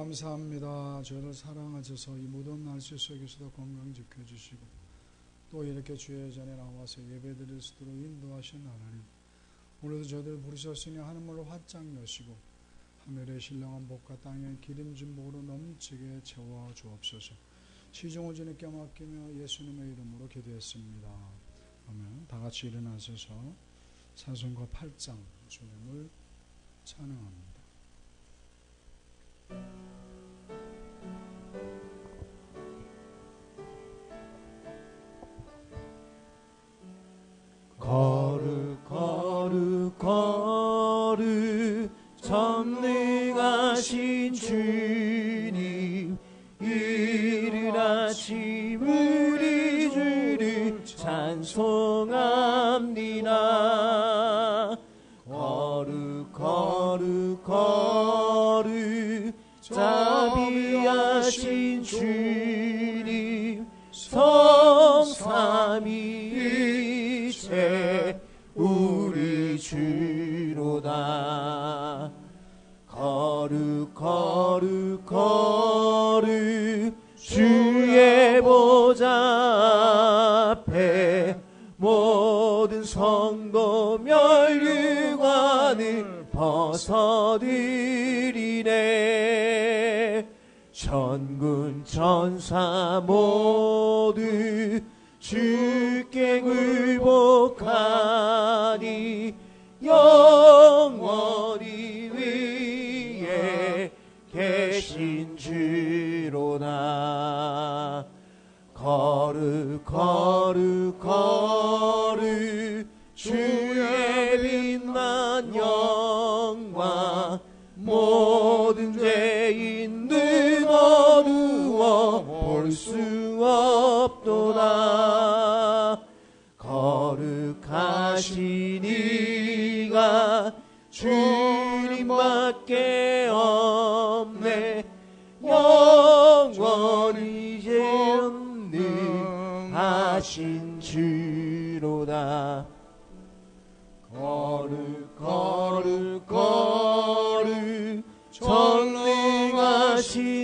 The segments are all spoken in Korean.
감사합니다. 저를 사랑하셔서 이 모든 날씨 속에서도 건강 지켜주시고 또 이렇게 주의 전에 나와서 예배드릴 수 있도록 인도하신 하나님, 오늘도 저희들 부르셨으니 하늘문을 활짝 여시고 하늘의 신령한 복과 땅의 기름진 복으로 넘치게 채워 주옵소서. 시종을 주님께 맡기며 예수님의 이름으로 기도했습니다. 아멘. 다 같이 일어나셔서 찬송가 8장 주님을 찬양합니다. 거룩 거룩 거룩 전능하신 주님, 이른 아침 우리 주를 찬송합니다. 거룩 거룩 거룩 자비하신 주님, 성삼위일체 우리 주로다. 거룩 거룩 거룩 주의 보좌 앞에 모든 성도 멸류관을 벗어드리네. 천군 천사 모두 주께 굴복하니 영원히 위에 계신 주로다. 거룩 거룩 거룩 주의 빛난 영광, 모든 죄인들 어두워 볼 수 없도다. 거룩하신 이가 주님밖에 없네. 영원히 전능하신 주로다. 거룩 거룩 거룩 전능하신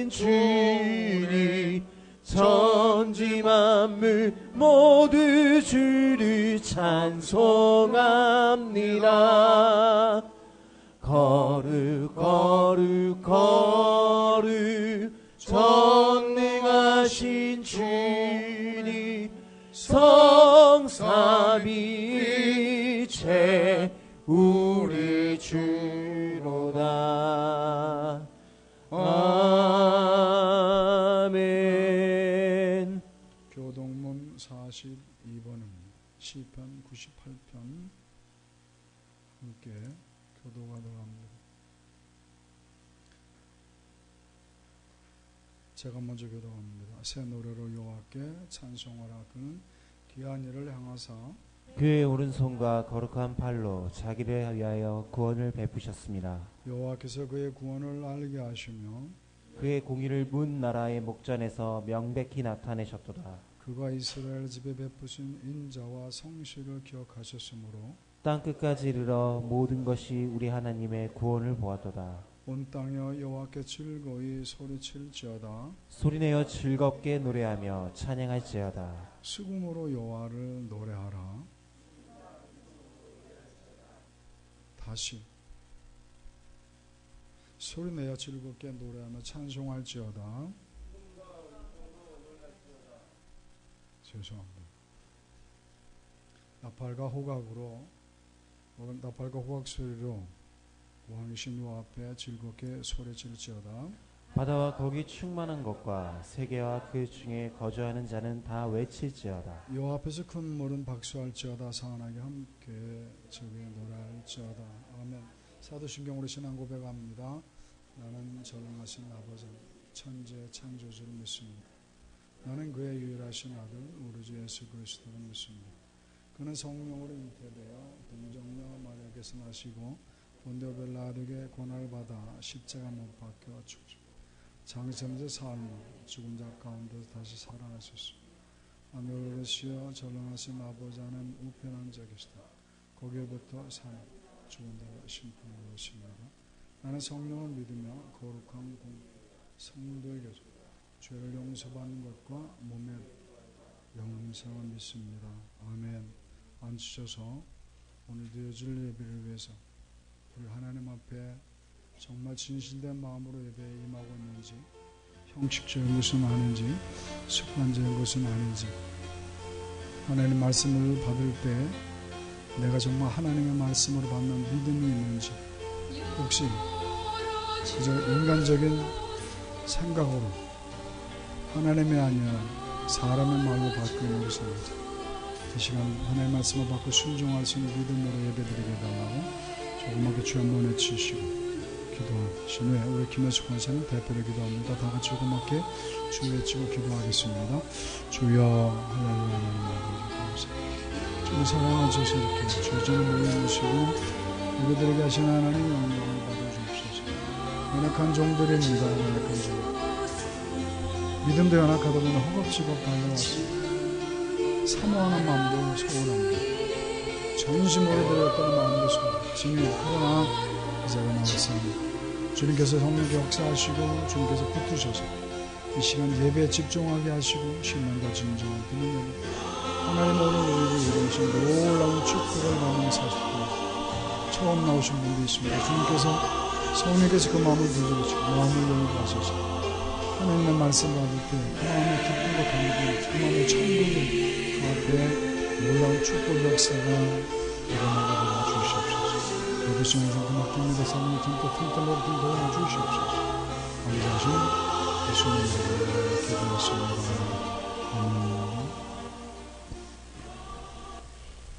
주님, 천지 만물 모두 주를 찬송합니다. 거룩 거룩 거룩 전능하신 주님, 성삼위일체 우리 주로다. 아멘. 교동문 42번입니다. 시편 98편 함께 교도하도록 합니다. 제가 먼저 교도합니다. 새 노래로 여호와께 찬송하라. 그는 귀한 일을 행하사 그의 오른손과 거룩한 팔로 자기를 위하여 구원을 베푸셨습니다. 여호와께서 그의 구원을 알게 하시며 그의 공의를 문 나라의 목전에서 명백히 나타내셨도다. 그가 이스라엘 집에 베푸신 인자와 성실을 기억하셨으므로 땅 끝까지 이르러 모든 것이 우리 하나님의 구원을 보았도다. 온 땅이여 여호와께 즐거이 소리칠지어다. 소리내어 즐겁게 노래하며 찬양할지어다. 수금으로 여호와를 노래하라. 다시 소리내어 즐겁게 노래하며 찬송할지어다. 죄송합니다. 나팔과 호각으로, 나팔과 호각 소리로 왕이신 여호와 앞에 즐겁게 소리칠지어다. 바다와 거기 충만한 것과 세계와 그 중에 거주하는 자는 다 외칠지어다. 여호와 앞에서 큰 물은 박수할지어다. 사나게 함께 저기에 노래할지어다. 아멘. 사도신경으로 신앙 고백합니다. 나는 전능하신 아버지 천지의 창조주를 믿습니다. 나는 그의 유일하신 아들 우리 주 예수 그리스도를 믿습니다. 그는 성령으로 잉태되어 동정녀 마리아께서 나시고 본디오 빌라도에게 고난을 받아 십자가 못 박혀 죽으시고 장세면서 삶을 죽은 자 가운데서 다시 살아나셨습니다. 하늘을 오르시어 전능하신 아버지 하나님 우편한 자계시다. 거기에부터 산 죽은 자가 심판을 오십니다. 나는 성령을 믿으며 거룩한 공 성도에게서 죄를 용서받는 것과 몸의 영생을 믿습니다. 아멘. 앉으셔서 오늘 드려질 예배를 위해서 우리 하나님 앞에 정말 진실된 마음으로 예배에 임하고 있는지, 형식적인 것은 아닌지, 습관적인 것은 아닌지, 하나님 말씀을 받을 때 내가 정말 하나님의 말씀으로 받는 믿음이 있는지, 혹시 그저 인간적인 생각으로 하나님의 아니라 사람의 말로 받고 있는 것인지, 이 시간 하나님의 말씀을 받고 순종할 수 있는 믿음으로 예배드리게 달라고 조그맣게 주 한번 외치시고 기도하신 후에 우리 김혜숙 권사님 대표로 기도합니다. 다 같이 조그맣게 주 외치고 기도하겠습니다. 주여 할렐루야 하나님 감사합니다. 주님 사랑하셔서 이렇게 주전을 모여주시고 우리들에게 하신 하나님 영광을 받아주옵소서. 연약한 종들입니다. 연약한 종, 믿음도 연약하다 보니 허겁지겁 달려왔습니다. 사모하는 마음도 소원합니다. 전심으로 드렸던 마음도 소원. 주님 그러나 이제가 나왔습니다. 주님께서 성령께 역사하시고 주님께서 붙으셔서 이 시간 예배에 집중하게 하시고 신령과 진정한 드는 예배, 하나님 오늘 우리를 이루신 놀라운 축복을 받는 사실입니다. 처음 나오신 분도 있습니다. 주님께서 성령께서 그 마음을 부드러우시고 마음을 열게 하셔서 하나님의 말씀 받을 때 그 마음의 기쁨과 감동, 그 마음의 천국이 그 앞에 놀라운 축복 역사가 일어나게 도와주시옵소서. 예배 시간에서 그 맡깁니다. 사모님 팀도 틈틈으로 도와주시옵소서. 감사하신 예수님의 이름으로 기도했습니다. 아멘.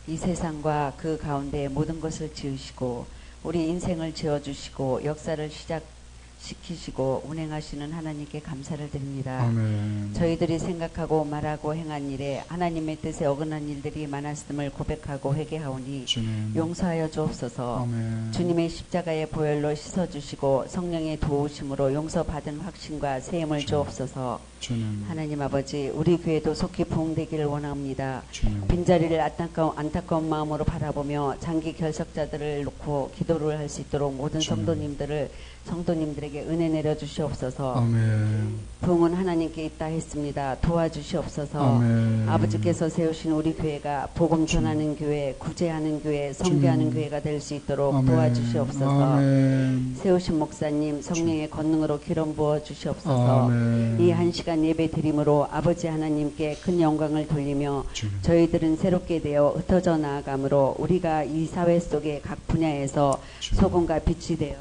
이 세상과 그 가운데 모든 것을 지으시고 우리 인생을 지어주시고 역사를 시작시키시고 운행하시는 하나님께 감사를 드립니다. 아멘. 저희들이 생각하고 말하고 행한 일에 하나님의 뜻에 어긋난 일들이 많았음을 고백하고 회개하오니 주님. 용서하여 주옵소서. 아멘. 주님의 십자가의 보혈로 씻어주시고 성령의 도우심으로 용서받은 확신과 세임을 주옵소서. 주님. 하나님 아버지, 우리 교회도 속히 부흥되기를 원합니다. 주님. 빈자리를 안타까운 마음으로 바라보며 장기 결석자들을 놓고 기도를 할 수 있도록 모든 주님. 성도님들에게 은혜 내려주시옵소서. 아멘. 부흥은 하나님께 있다 했습니다. 도와주시옵소서. 아멘. 아버지께서 세우신 우리 교회가 복음 전하는 교회, 구제하는 교회, 성교하는 교회가 될 수 있도록 아멘. 도와주시옵소서. 아멘. 세우신 목사님 성령의 권능으로 기름 부어 주시옵소서. 아멘. 이 한 시간 예배 드림으로 아버지 하나님께 큰 영광을 돌리며 주님. 저희들은 새롭게 되어 흩어져 나아가므로 우리가 이 사회 속의 각 분야에서 주님. 소금과 빛이 되어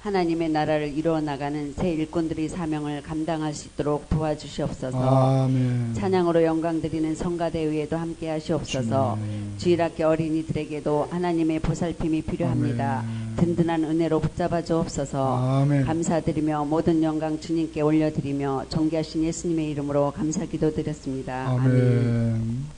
하나님의 나라를 이루어 나가는 새 일꾼들이 사명을 감당할 수 있도록 도와주시옵소서. 아멘. 찬양으로 영광 드리는 성가대회에도 함께 하시옵소서. 주님. 주일학교 어린이들에게도 하나님의 보살핌이 필요합니다. 아멘. 든든한 은혜로 붙잡아 주옵소서. 아멘. 감사드리며 모든 영광 주님께 올려드리며 존귀하신 예수님의 이름으로 감사 기도드렸습니다. 아멘. 아멘.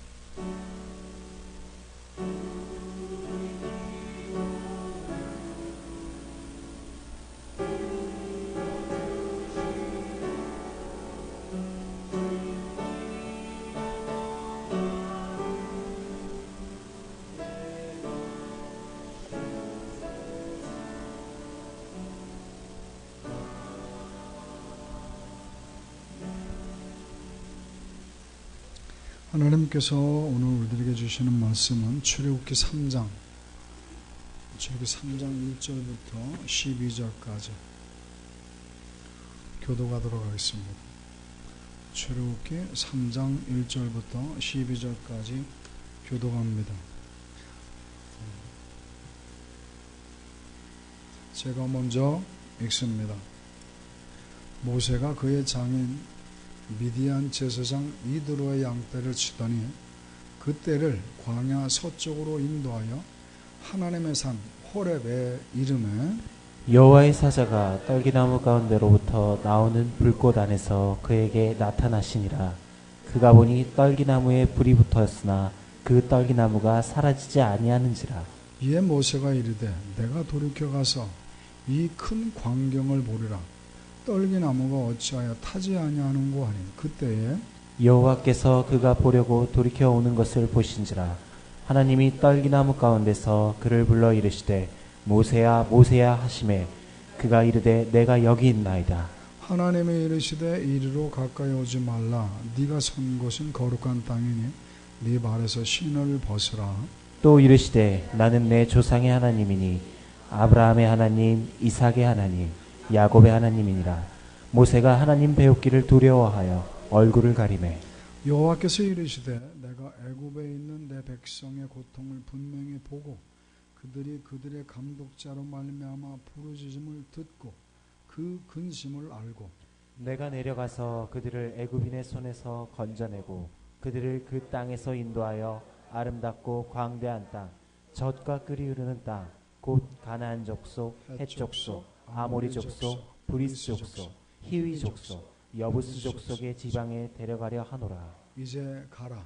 하나님께서 오늘 우리들에게 주시는 말씀은 출애굽기 3장 1절부터 12절까지 교도하도록 하겠습니다. 출애굽기 3장 1절부터 12절까지 교도합니다. 제가 먼저 읽습니다. 모세가 그의 장인 미디안 제사장 이드로의 양떼를 치더니 그 떼를 광야 서쪽으로 인도하여 하나님의 산 호렙에 이름에 여호와의 사자가 떨기나무 가운데로부터 나오는 불꽃 안에서 그에게 나타나시니라. 그가 보니 떨기나무에 불이 붙었으나 그 떨기나무가 사라지지 아니하는지라. 이에 모세가 이르되 내가 돌이켜 가서 이 큰 광경을 보리라. 떨기나무가 어찌하여 타지 아니하는고 하니 그때에 여호와께서 그가 보려고 돌이켜 오는 것을 보신지라. 하나님이 떨기나무 가운데서 그를 불러 이르시되 모세야 모세야 하시매 그가 이르되 내가 여기 있나이다. 하나님이 이르시되 이리로 가까이 오지 말라. 네가 선 곳은 거룩한 땅이니 네 발에서 신을 벗으라. 또 이르시되 나는 내 조상의 하나님이니 아브라함의 하나님, 이삭의 하나님, 야곱의 하나님이니라. 모세가 하나님 배우기를 두려워하여 얼굴을 가리매 여호와께서 이르시되 내가 애굽에 있는 내 백성의 고통을 분명히 보고 그들이 그들의 감독자로 말미암아 부르짖음을 듣고 그 근심을 알고 내가 내려가서 그들을 애굽인의 손에서 건져내고 그들을 그 땅에서 인도하여 아름답고 광대한 땅, 젖과 꿀이 흐르는 땅, 곧 가나안 족속, 헷 족속, 아모리 족속, 브리스 족속, 히위 족속, 여부스 족속의 지방에 데려가려 하노라. 이제 가라.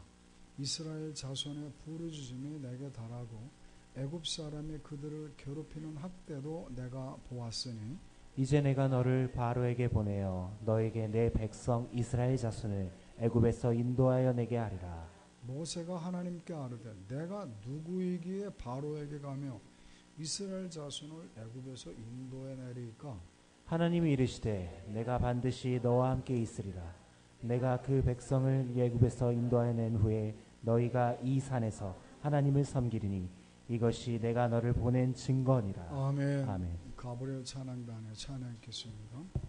이스라엘 자손의 부르짖음이 내게 달하고 애굽 사람이 그들을 괴롭히는 학대도 내가 보았으니 이제 내가 너를 바로에게 보내어 너에게 내 백성 이스라엘 자손을 애굽에서 인도하여 내게 하리라. 모세가 하나님께 아뢰되 내가 누구이기에 바로에게 가며 이스라엘 자손을 애굽에서 인도해 내리까? 하나님이 이르시되 내가 반드시 너와 함께 있으리라. 내가 그 백성을 애굽에서 인도하여 낸 후에 너희가 이 산에서 하나님을 섬기리니 이것이 내가 너를 보낸 증거니라. 아멘. 아멘. 가브리엘 찬양단에 찬양했겠습니다.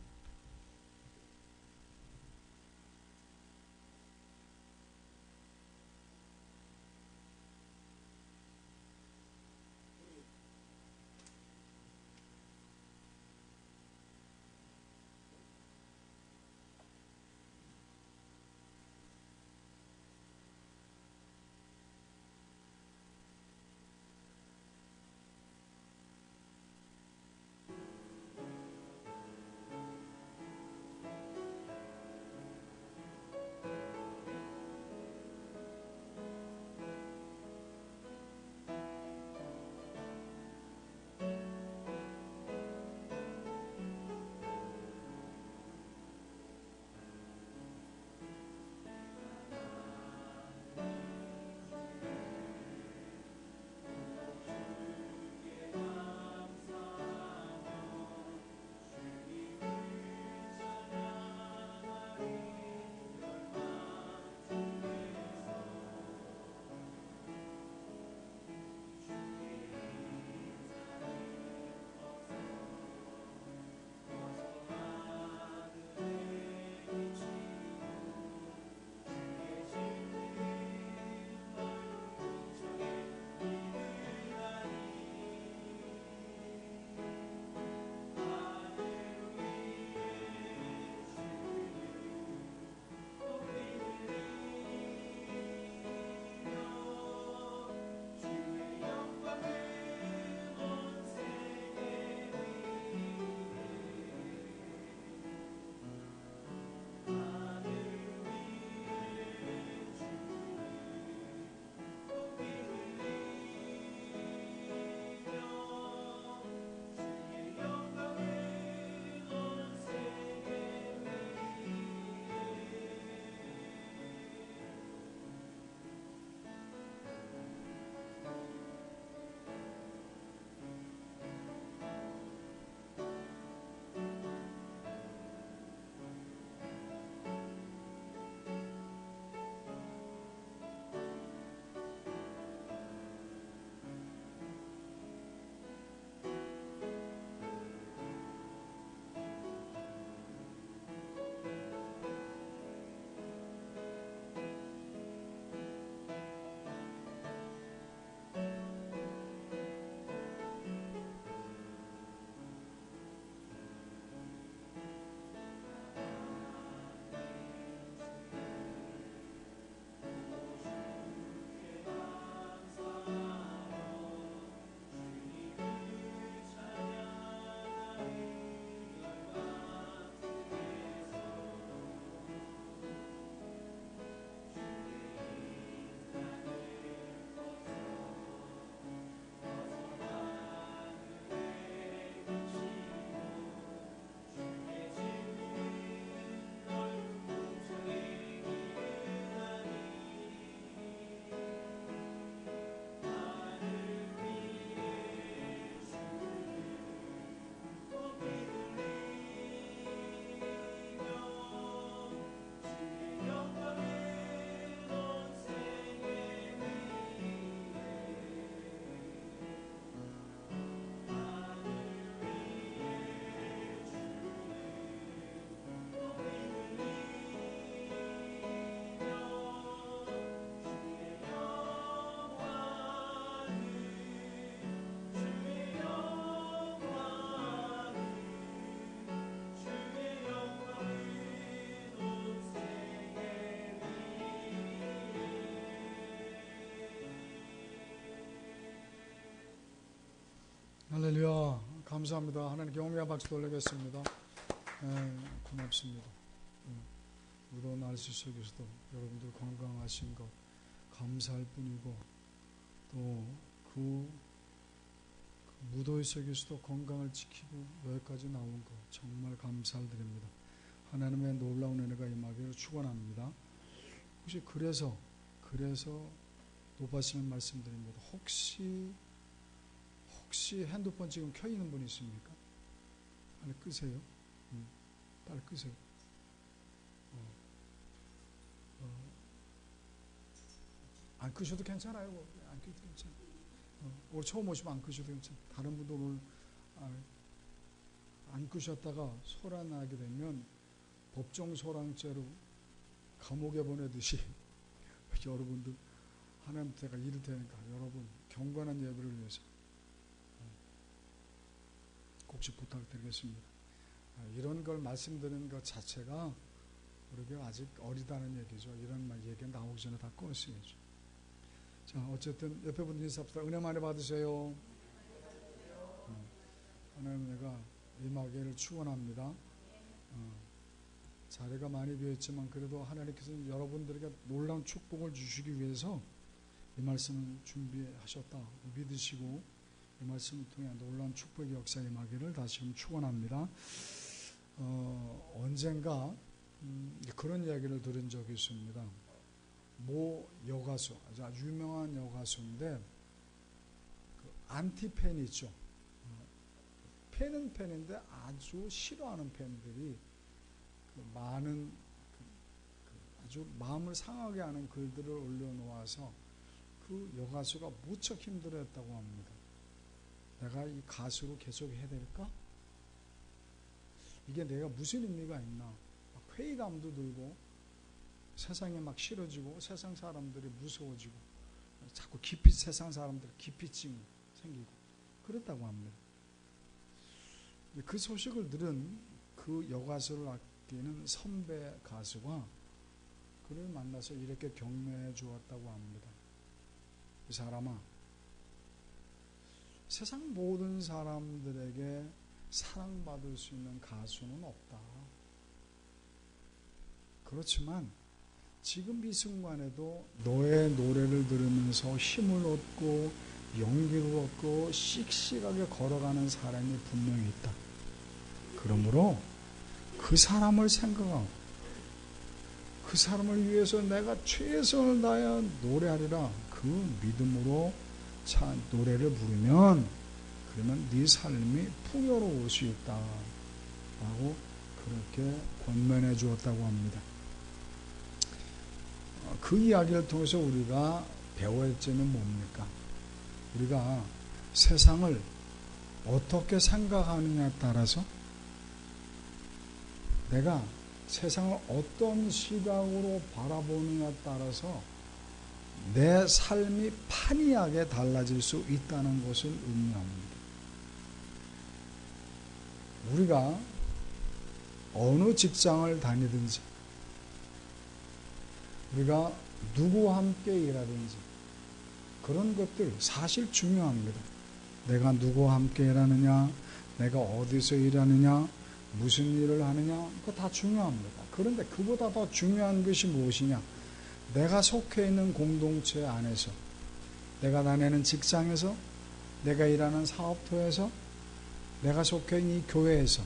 감사합니다. 하나님 경외와 박수 돌리겠습니다. 고맙습니다. 무더운 날씨 속에서도 여러분들 건강하신 것 감사할 뿐이고, 또 그 무더위 속에서도 건강을 지키고 여기까지 나온 것 정말 감사를 드립니다. 하나님의 놀라운 은혜가 임하기를 축원합니다. 혹시 그래서 높아지는 말씀드립니다. 혹시 핸드폰 지금 켜 있는 분 있습니까? 빨리 끄세요. 빨리 끄세요. 안 끄셔도 괜찮아요. 안 끄셔도 괜찮아요. 오늘 처음 오시면 안 끄셔도 괜찮아요. 다른 분들 오늘 안 끄셨다가 소란나게 되면 법정 소란죄로 감옥에 보내듯이 여러분들 하나님 제가 이를 테니까 여러분 경건한 예배를 위해서 꼭씩 부탁드리겠습니다. 이런 걸 말씀드리는 것 자체가 우리가 아직 어리다는 얘기죠. 이런 얘기 나오기 전에 다 꺼내셔야죠. 자, 어쨌든 옆에 분들 인사합시다. 은혜 많이 받으세요. 하나님 내가 임하기를 축원합니다. 자리가 많이 비어있지만 그래도 하나님께서 여러분들에게 놀라운 축복을 주시기 위해서 이 말씀을 준비하셨다 믿으시고 이 말씀을 통해 놀라운 축복의 역사 임하기를 다시 한번 축원합니다. 언젠가 그런 이야기를 들은 적이 있습니다. 모 여가수, 아주 유명한 여가수인데 그 안티팬 있죠. 팬은 팬인데 아주 싫어하는 팬들이 많은 아주 마음을 상하게 하는 글들을 올려놓아서 그 여가수가 무척 힘들어했다고 합니다. 내가 이 가수로 계속 해야 될까? 이게 내가 무슨 의미가 있나? 회의감도 들고 세상에 막 싫어지고 세상 사람들이 무서워지고 자꾸 세상 사람들 기피증이 생기고 그랬다고 합니다. 그 소식을 들은 그 여가수를 아끼는 선배 가수가 그를 만나서 이렇게 격려해 주었다고 합니다. 이 사람아, 세상 모든 사람들에게 사랑받을 수 있는 가수는 없다. 그렇지만 지금 이 순간에도 너의 노래를 들으면서 힘을 얻고 용기를 얻고 씩씩하게 걸어가는 사람이 분명히 있다. 그러므로 그 사람을 생각하고 그 사람을 위해서 내가 최선을 다하여 노래하리라 그 믿음으로 노래를 부르면 그러면 네 삶이 풍요로울 수 있다 라고 그렇게 권면해 주었다고 합니다. 그 이야기를 통해서 우리가 배워야 할 점은 뭡니까? 우리가 세상을 어떻게 생각하느냐에 따라서 내가 세상을 어떤 시각으로 바라보느냐에 따라서 내 삶이 판이하게 달라질 수 있다는 것을 의미합니다. 우리가 어느 직장을 다니든지 우리가 누구와 함께 일하든지 그런 것들 사실 중요합니다. 내가 누구와 함께 일하느냐, 내가 어디서 일하느냐, 무슨 일을 하느냐, 그거 다 중요합니다. 그런데 그보다 더 중요한 것이 무엇이냐? 내가 속해 있는 공동체 안에서, 내가 다니는 직장에서, 내가 일하는 사업터에서, 내가 속해 있는 이 교회에서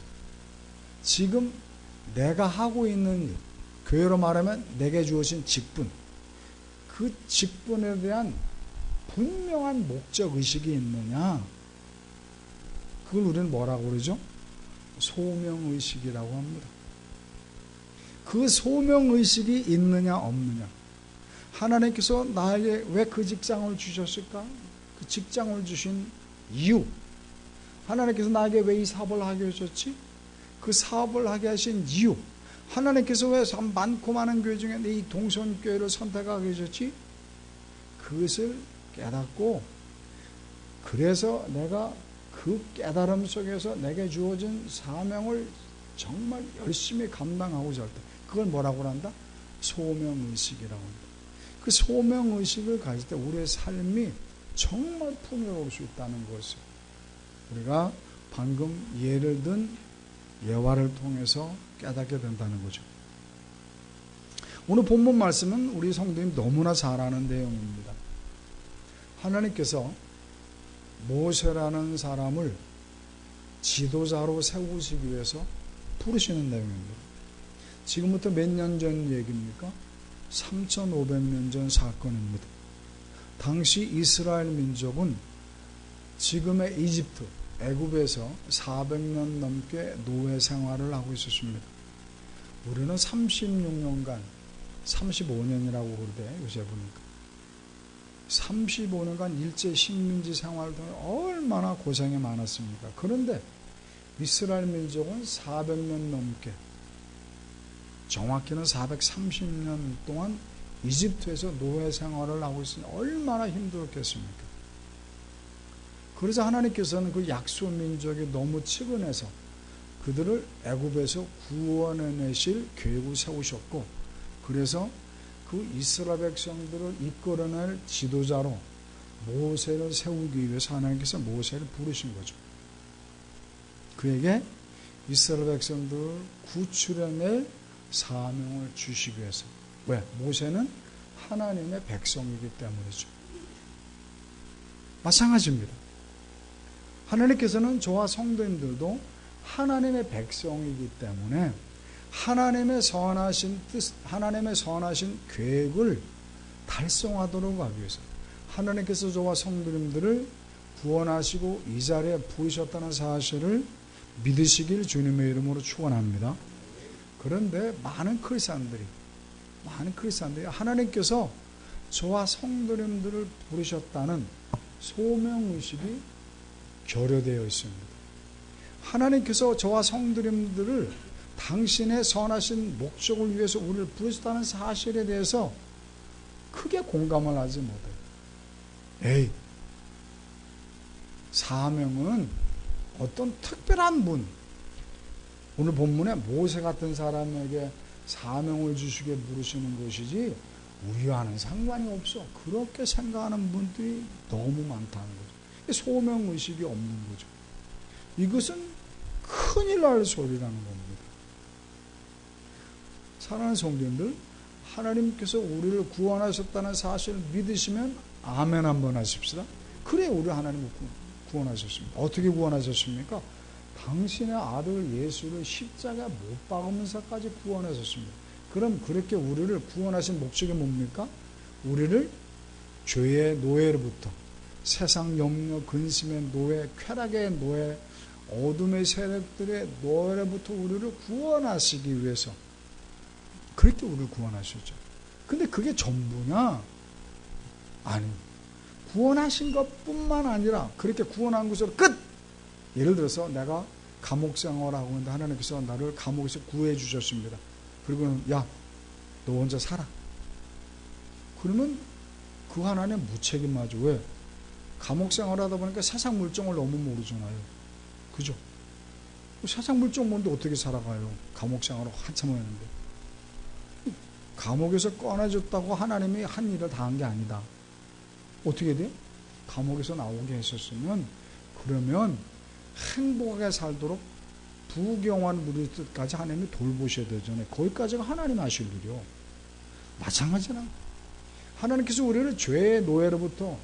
지금 내가 하고 있는 일, 교회로 말하면 내게 주어진 직분, 그 직분에 대한 분명한 목적의식이 있느냐? 그걸 우리는 뭐라고 그러죠? 소명의식이라고 합니다. 그 소명의식이 있느냐 없느냐. 하나님께서 나에게 왜 그 직장을 주셨을까? 그 직장을 주신 이유. 하나님께서 나에게 왜 이 사업을 하게 하셨지? 그 사업을 하게 하신 이유. 하나님께서 왜 많고 많은 교회 중에 이 동선교회를 선택하게 하셨지? 그것을 깨닫고 그래서 내가 그 깨달음 속에서 내게 주어진 사명을 정말 열심히 감당하고자 할 때 그걸 뭐라고 한다? 소명의식이라고 합니다. 그 소명의식을 가질 때 우리의 삶이 정말 풍요로울 수 있다는 것을 우리가 방금 예를 든 예화를 통해서 깨닫게 된다는 거죠. 오늘 본문 말씀은 우리 성도님 너무나 잘 아는 내용입니다. 하나님께서 모세라는 사람을 지도자로 세우시기 위해서 부르시는 내용입니다. 지금부터 몇 년 전 얘기입니까? 3,500년 전 사건입니다. 당시 이스라엘 민족은 지금의 이집트, 애굽에서 400년 넘게 노예 생활을 하고 있었습니다. 우리는 36년간, 35년이라고 그러대, 요새 보니까. 35년간 일제 식민지 생활 동안 얼마나 고생이 많았습니까? 그런데 이스라엘 민족은 400년 넘게, 정확히는 430년 동안 이집트에서 노예 생활을 하고 있으니 얼마나 힘들었겠습니까? 그래서 하나님께서는 그 약소 민족이 너무 측은해서 그들을 애굽에서 구원해내실 계획을 세우셨고, 그래서 그 이스라엘 백성들을 이끌어낼 지도자로 모세를 세우기 위해서 하나님께서 모세를 부르신 거죠. 그에게 이스라엘 백성들을 구출해낼 사명을 주시기 위해서. 왜? 모세는 하나님의 백성이기 때문이죠. 마찬가지입니다. 하나님께서는 저와 성도님들도 하나님의 백성이기 때문에 하나님의 선하신 뜻, 하나님의 선하신 계획을 달성하도록 하기 위해서 하나님께서 저와 성도님들을 구원하시고 이 자리에 부르셨다는 사실을 믿으시길 주님의 이름으로 축원합니다. 그런데 많은 크리스찬들이 하나님께서 저와 성도님들을 부르셨다는 소명의식이 결여되어 있습니다. 하나님께서 저와 성도님들을 당신의 선하신 목적을 위해서 우리를 부르셨다는 사실에 대해서 크게 공감을 하지 못해요. 사명은 어떤 특별한 분, 오늘 본문에 모세 같은 사람에게 사명을 주시게 부르시는 것이지 우리와는 상관이 없어. 그렇게 생각하는 분들이 너무 많다는 거죠. 소명의식이 없는 거죠. 이것은 큰일 날 소리라는 겁니다. 사랑하는 성도님들, 하나님께서 우리를 구원하셨다는 사실을 믿으시면 아멘 한번 하십시다. 그래 우리 하나님을 구원하셨습니다. 어떻게 구원하셨습니까? 당신의 아들 예수를 십자가에 못 박으면서까지 구원하셨습니다. 그럼 그렇게 우리를 구원하신 목적이 뭡니까? 우리를 죄의 노예로부터, 세상 염려, 근심의 노예, 쾌락의 노예, 어둠의 세력들의 노예로부터 우리를 구원하시기 위해서 그렇게 우리를 구원하셨죠. 근데 그게 전부냐? 아니, 구원하신 것뿐만 아니라 그렇게 구원한 것으로 끝! 예를 들어서 내가 감옥 생활하고 있는데 하나님께서 나를 감옥에서 구해 주셨습니다. 그리고 야, 너 혼자 살아. 그러면 그 하나님 무책임하죠. 왜? 감옥 생활하다 보니까 세상 물정을 너무 모르잖아요. 그죠? 세상 물정 모르는데 어떻게 살아가요? 감옥 생활을 한참 했는데. 감옥에서 꺼내줬다고 하나님이 한 일을 다 한 게 아니다. 어떻게 돼? 감옥에서 나오게 했었으면 그러면 행복하게 살도록 부경환 누릴 때까지 하나님이 돌보셔야 되잖아요. 거기까지가 하나님 하실 일이요. 마찬가지나 하나님께서 우리를 죄의 노예로부터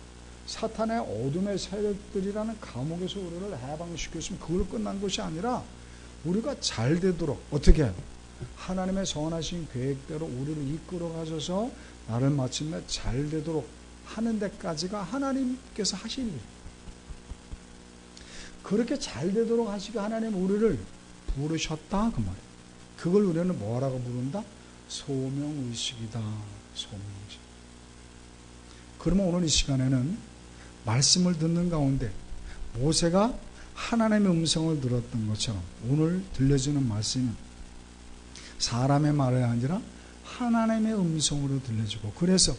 사탄의 어둠의 세력들이라는 감옥에서 우리를 해방시켰으면 그걸로 끝난 것이 아니라 우리가 잘 되도록 어떻게 해요? 하나님의 선하신 계획대로 우리를 이끌어 가셔서 나를 마침내 잘 되도록 하는 데까지가 하나님께서 하실 일. 그렇게 잘 되도록 하시고 하나님 우리를 부르셨다 그 말이에요. 그걸 우리는 뭐라고 부른다? 소명의식이다. 소명의식. 그러면 오늘 이 시간에는 말씀을 듣는 가운데 모세가 하나님의 음성을 들었던 것처럼 오늘 들려지는 말씀은 사람의 말이 아니라 하나님의 음성으로 들려지고, 그래서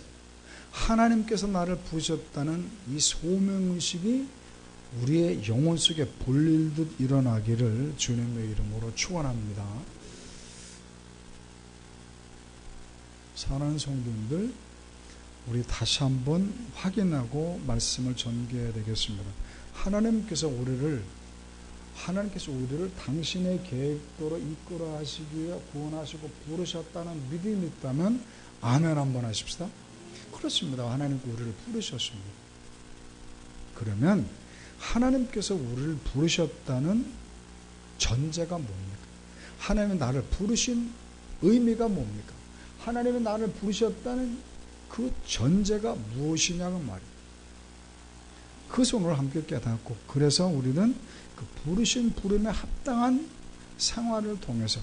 하나님께서 나를 부르셨다는 이 소명의식이 우리의 영혼 속에 볼일듯 일어나기를 주님의 이름으로 축원합니다. 사랑하는 성도님들, 우리 다시 한번 확인하고 말씀을 전개해야 되겠습니다. 하나님께서 우리를 하나님께서 우리를 당신의 계획대로 이끌어 하시기 위해 구원하시고 부르셨다는 믿음이 있다면 아멘 한번 하십시다. 그렇습니다. 하나님께서 우리를 부르셨습니다. 그러면 하나님께서 우리를 부르셨다는 전제가 뭡니까? 하나님이 나를 부르신 의미가 뭡니까? 하나님이 나를 부르셨다는 그 전제가 무엇이냐고 말이에요. 그것을 오늘 함께 깨닫고, 그래서 우리는 그 부르신 부름에 합당한 생활을 통해서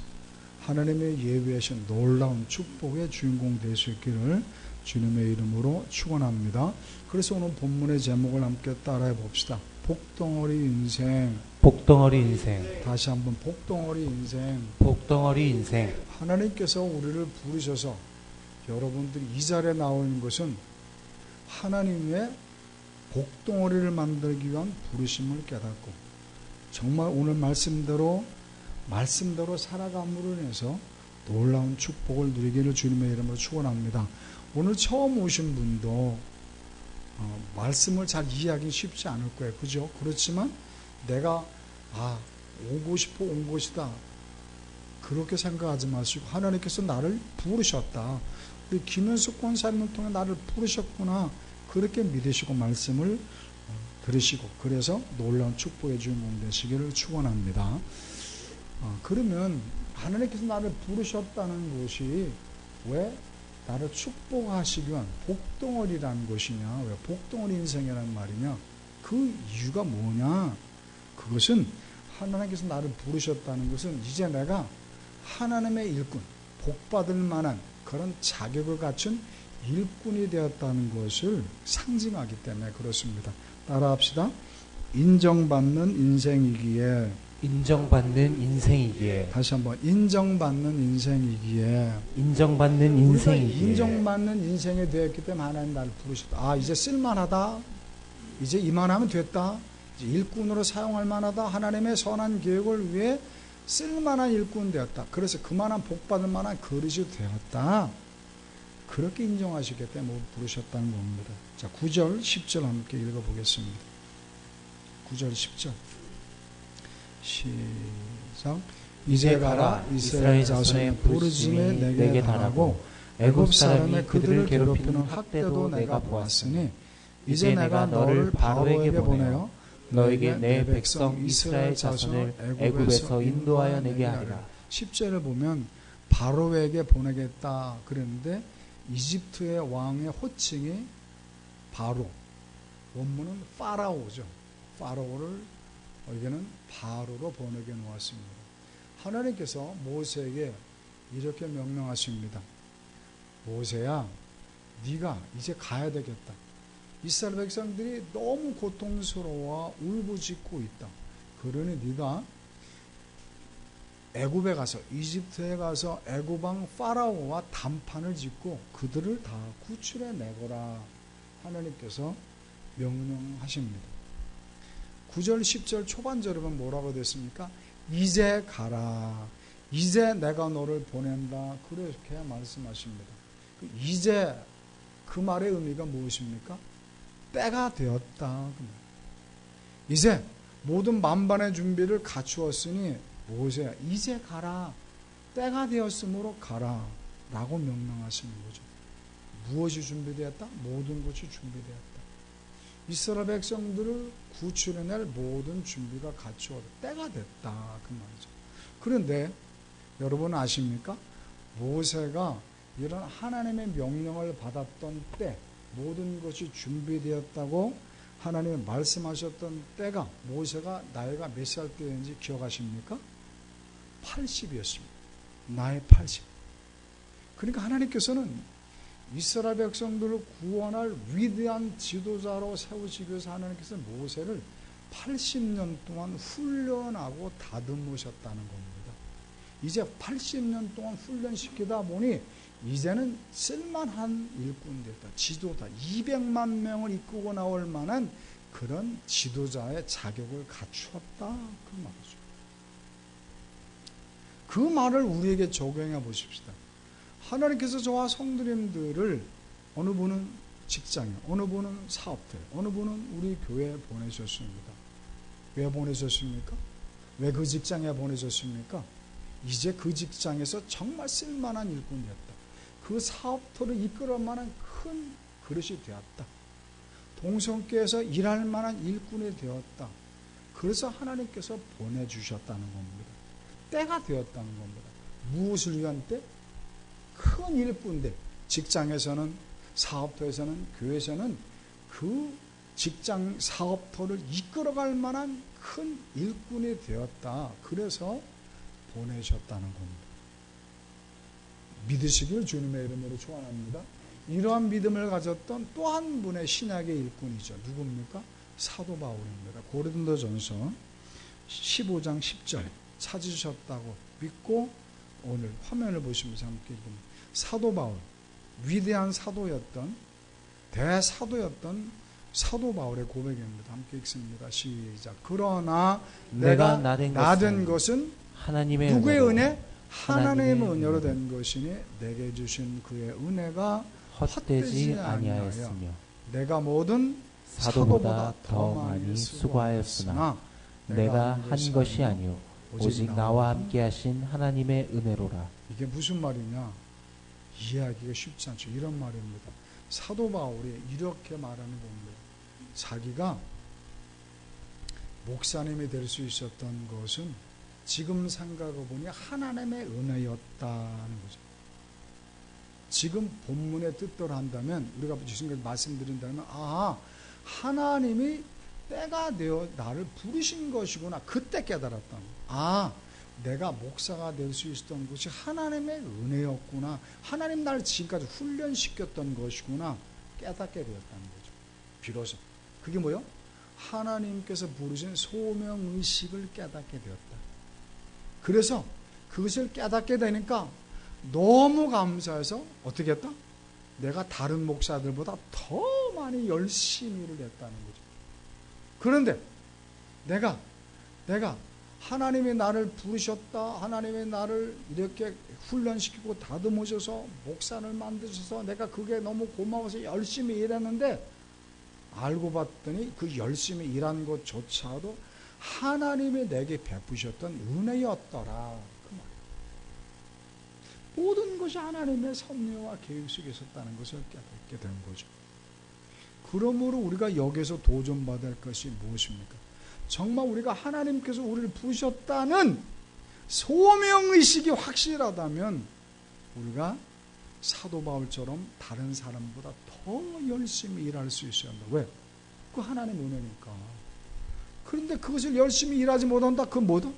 하나님의 예비하신 놀라운 축복의 주인공 될 수 있기를 주님의 이름으로 축원합니다. 그래서 오늘 본문의 제목을 함께 따라해 봅시다. 복덩어리 인생. 복덩어리 인생. 다시 한번 복덩어리 인생. 복덩어리 인생. 하나님께서 우리를 부르셔서 여러분들이 이 자리에 나오는 것은 하나님의 복덩어리를 만들기 위한 부르심을 깨닫고 정말 오늘 말씀대로 살아감으로 인해서 놀라운 축복을 누리기를 주님의 이름으로 축원합니다. 오늘 처음 오신 분도 말씀을 잘 이해하기 쉽지 않을 거예요. 그죠? 그렇지만 내가 오고 싶어 온 것이다. 그렇게 생각하지 마시고 하나님께서 나를 부르셨다. 우리 김현숙 권사님을 통해 나를 부르셨구나. 그렇게 믿으시고 말씀을 들으시고 그래서 놀라운 축복의 주인공 되시기를 축원합니다. 그러면 하나님께서 나를 부르셨다는 것이 왜 나를 축복하시기 위한 복덩어리라는 것이냐, 왜 복덩어리 인생이라는 말이냐, 그 이유가 뭐냐? 그것은 하나님께서 나를 부르셨다는 것은 이제 내가 하나님의 일꾼, 복받을 만한 그런 자격을 갖춘 일꾼이 되었다는 것을 상징하기 때문에 그렇습니다. 따라합시다. 인정받는 인생이기에. 인정받는 인생이기에. 다시 한번 인정받는 인생이기에. 인정받는 인생이기에. 인정받는 인생이 되었기 때문에 하나님 나를 부르셨다. 이제 쓸만하다. 이제 이만하면 됐다. 이제 일꾼으로 사용할 만하다. 하나님의 선한 계획을 위해 쓸만한 일꾼 되었다. 그래서 그만한 복받을 만한 그릇이 되었다. 그렇게 인정하시기 때문에 부르셨다는 겁니다. 자, 9절, 10절 함께 읽어보겠습니다. 9절, 10절. 시작. 이제 가라 이스라엘 자손의 부르심에 내게 달하고 애굽 사람이 그들을 괴롭히는 학대도 내가 보았으니 이제 내가 너를 바로에게 보내어 너에게 내 백성 이스라엘 자손을 애굽에서 인도하여 내게 하리라. 10절을 보면 바로에게 보내겠다 그랬는데 이집트의 왕의 호칭이 바로, 원문은 파라오죠. 파라오를 여기는 바로로 번역해 놓았습니다. 하나님께서 모세에게 이렇게 명령하십니다. 모세야, 네가 이제 가야 되겠다. 이스라엘 백성들이 너무 고통스러워 울부짖고 있다. 그러니 네가 애굽에 가서, 이집트에 가서 애굽 왕 파라오와 담판을 짓고 그들을 다 구출해 내거라. 하나님께서 명령하십니다. 9절 10절 초반절에 보면 뭐라고 됐습니까? 이제 가라. 이제 내가 너를 보낸다. 그렇게 말씀하십니다. 이제 그 말의 의미가 무엇입니까? 때가 되었다. 이제 모든 만반의 준비를 갖추었으니 모세야 이제 가라. 때가 되었으므로 가라. 라고 명령하시는 거죠. 무엇이 준비되었다? 모든 것이 준비되었다. 이스라엘 백성들을 구출해낼 모든 준비가 갖추어졌다. 때가 됐다. 그 말이죠. 그런데 여러분 아십니까? 모세가 이런 하나님의 명령을 받았던 때 모든 것이 준비되었다고 하나님이 말씀하셨던 때가 모세가 나이가 몇 살 때인지 기억하십니까? 80이었습니다. 나이 80. 그러니까 하나님께서는 이스라엘 백성들을 구원할 위대한 지도자로 세우시기 위해서 하나님께서 모세를 80년 동안 훈련하고 다듬으셨다는 겁니다. 이제 80년 동안 훈련시키다 보니 이제는 쓸만한 일꾼 됐다. 지도자 200만 명을 이끌고 나올 만한 그런 지도자의 자격을 갖추었다. 그 말이죠. 그 말을 우리에게 적용해 보십시다. 하나님께서 저와 성도님들을 어느 분은 직장에, 어느 분은 사업대, 어느 분은 우리 교회에 보내셨습니다. 왜 보내셨습니까? 왜 그 직장에 보내셨습니까? 이제 그 직장에서 정말 쓸만한 일꾼이었다. 그 사업터를 이끌어 만한 큰 그릇이 되었다. 동성교회에서 일할 만한 일꾼이 되었다. 그래서 하나님께서 보내주셨다는 겁니다. 때가 되었다는 겁니다. 무엇을 위한 때? 큰 일꾼들. 직장에서는, 사업터에서는, 교회에서는 그 직장 사업터를 이끌어갈 만한 큰 일꾼이 되었다. 그래서 보내셨다는 겁니다. 믿으시길 주님의 이름으로 축원합니다. 이러한 믿음을 가졌던 또 한 분의 신약의 일꾼이죠. 누굽니까? 사도 바울입니다. 고린도전서 15장 10절 찾으셨다고 믿고 오늘 화면을 보시면서 함께 읽습니다. 사도 바울, 위대한 사도였던 대사도였던 사도 바울의 고백입니다. 함께 읽습니다. 시작. 그러나 내가 나된 것은 하나님의 누구의 은혜로, 은혜? 하나님의 은혜로 은혜로 된 것이니 내게 주신 그의 은혜가 헛되지 아니하였으며 내가 모든 사도보다 더 많이 수고하였으나 내가 한 것이 아니요 오직 나와 함께 하신 하나님의 은혜로라. 이게 무슨 말이냐? 이해하기가 쉽지 않죠. 이런 말입니다. 사도 바울이 이렇게 말하는 겁니다. 자기가 목사님이 될 수 있었던 것은 지금 생각해보니 하나님의 은혜였다는 거죠. 지금 본문의 뜻대로 한다면, 우리가 주신 걸 말씀드린다면, 하나님이 때가 되어 나를 부르신 것이구나. 그때 깨달았다. 내가 목사가 될 수 있었던 것이 하나님의 은혜였구나. 하나님 나를 지금까지 훈련시켰던 것이구나. 깨닫게 되었다는 거죠. 비로소. 그게 뭐요? 하나님께서 부르신 소명의식을 깨닫게 되었다. 그래서 그것을 깨닫게 되니까 너무 감사해서 어떻게 했다? 내가 다른 목사들보다 더 많이 열심히 일을 했다는 거죠. 그런데 내가 하나님이 나를 부르셨다. 하나님이 나를 이렇게 훈련시키고 다듬으셔서 목사를 만드셔서 내가 그게 너무 고마워서 열심히 일했는데 알고 봤더니 그 열심히 일한 것조차도 하나님이 내게 베푸셨던 은혜였더라. 그 말이에요. 모든 것이 하나님의 섭리와 계획 속에 있었다는 것을 깨닫게 된 거죠. 그러므로 우리가 여기서 도전받아야 할 것이 무엇입니까? 정말 우리가 하나님께서 우리를 부르셨다는 소명의식이 확실하다면 우리가 사도 바울처럼 다른 사람보다 더 열심히 일할 수 있어야 한다. 왜? 그 하나님 은혜니까. 그런데 그것을 열심히 일하지 못한다. 그건 뭐다?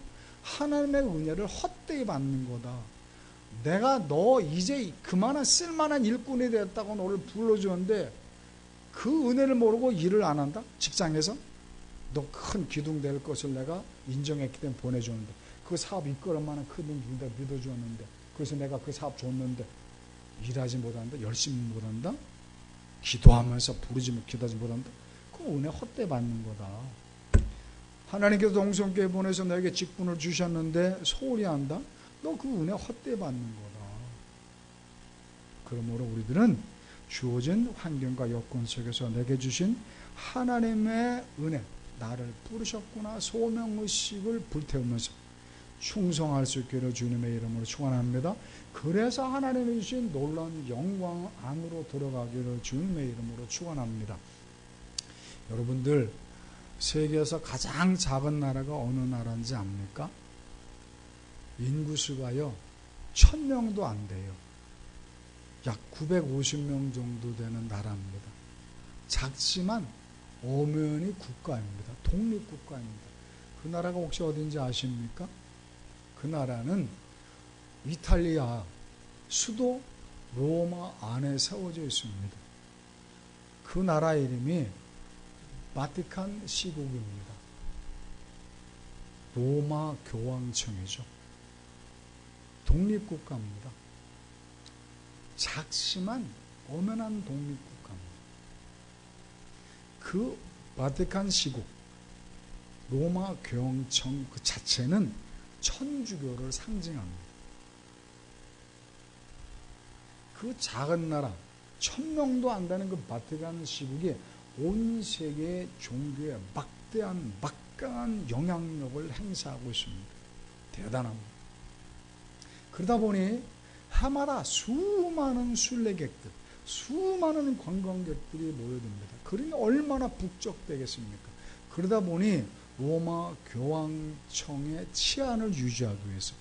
하나님의 은혜를 헛되이 받는 거다. 내가 너 이제 그만한 쓸만한 일꾼이 됐다고 너를 불러주는데 그 은혜를 모르고 일을 안 한다? 직장에서? 너 큰 기둥 될 것을 내가 인정했기 때문에 보내주는데 그 사업 이끌어 만한 큰 기둥 믿어주었는데 그래서 내가 그 사업 줬는데 일하지 못한다? 열심히 못한다? 기도하면서 기도하지 못한다? 그 은혜 헛되이 받는 거다. 하나님께서 동성교회 보내서 너에게 직분을 주셨는데 소홀히 한다? 너 그 은혜 헛되이 받는 거다. 그러므로 우리들은 주어진 환경과 여건 속에서 내게 주신 하나님의 은혜, 나를 부르셨구나 소명의식을 불태우면서 충성할 수 있기를 주님의 이름으로 축원합니다. 그래서 하나님이 주신 놀라운 영광 안으로 들어가기를 주님의 이름으로 축원합니다. 여러분들 세계에서 가장 작은 나라가 어느 나라인지 압니까? 인구수가요 1000명도 안 돼요. 약 950명 정도 되는 나라입니다. 작지만 엄연히 국가입니다. 독립국가입니다. 그 나라가 혹시 어딘지 아십니까? 그 나라는 이탈리아 수도 로마 안에 세워져 있습니다. 그 나라 이름이 바티칸 시국입니다. 로마 교황청이죠. 독립국가입니다. 작지만 엄연한 독립국가입니다. 그 바티칸 시국 로마 교황청 그 자체는 천주교를 상징합니다. 그 작은 나라 1000명도 안 되는 그 바티칸 시국이 온 세계의 종교의 막대한 막강한 영향력을 행사하고 있습니다. 대단합니다. 그러다 보니 해마다 수많은 순례객들, 수많은 관광객들이 모여듭니다. 그러니 얼마나 북적대겠습니까? 그러다 보니 로마 교황청의 치안을 유지하기 위해서,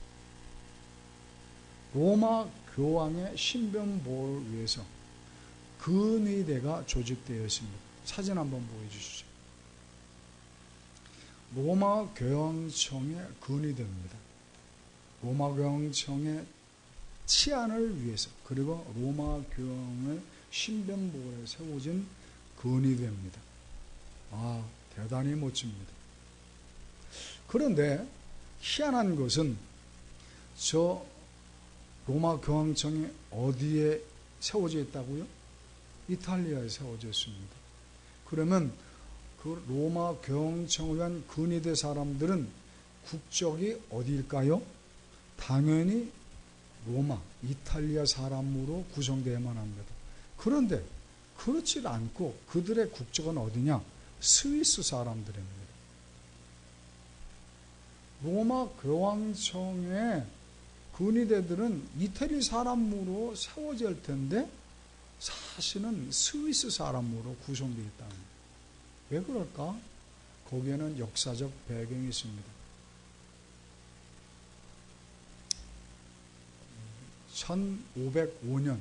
로마 교황의 신변 보호를 위해서 근위대가 조직되어 있습니다. 사진 한번 보여주시죠. 로마 교황청의 근위대입니다. 로마 교황청의 치안을 위해서, 그리고 로마 교황의 신변 보호에 세워진 근위대입니다. 아, 대단히 멋집니다. 그런데 희한한 것은 저 로마 교황청이 어디에 세워져 있다고요? 이탈리아에 세워져 있습니다. 그러면 그 로마 교황청을 위한 근위대 사람들은 국적이 어디일까요? 당연히 로마, 이탈리아 사람으로 구성되어야만 합니다. 그런데 그렇지 않고 그들의 국적은 어디냐? 스위스 사람들입니다. 로마 교황청의 근위대들은 이태리 사람으로 세워질 텐데 사실은 스위스 사람으로 구성되어 있다는 거예요. 왜 그럴까? 거기에는 역사적 배경이 있습니다. 1505년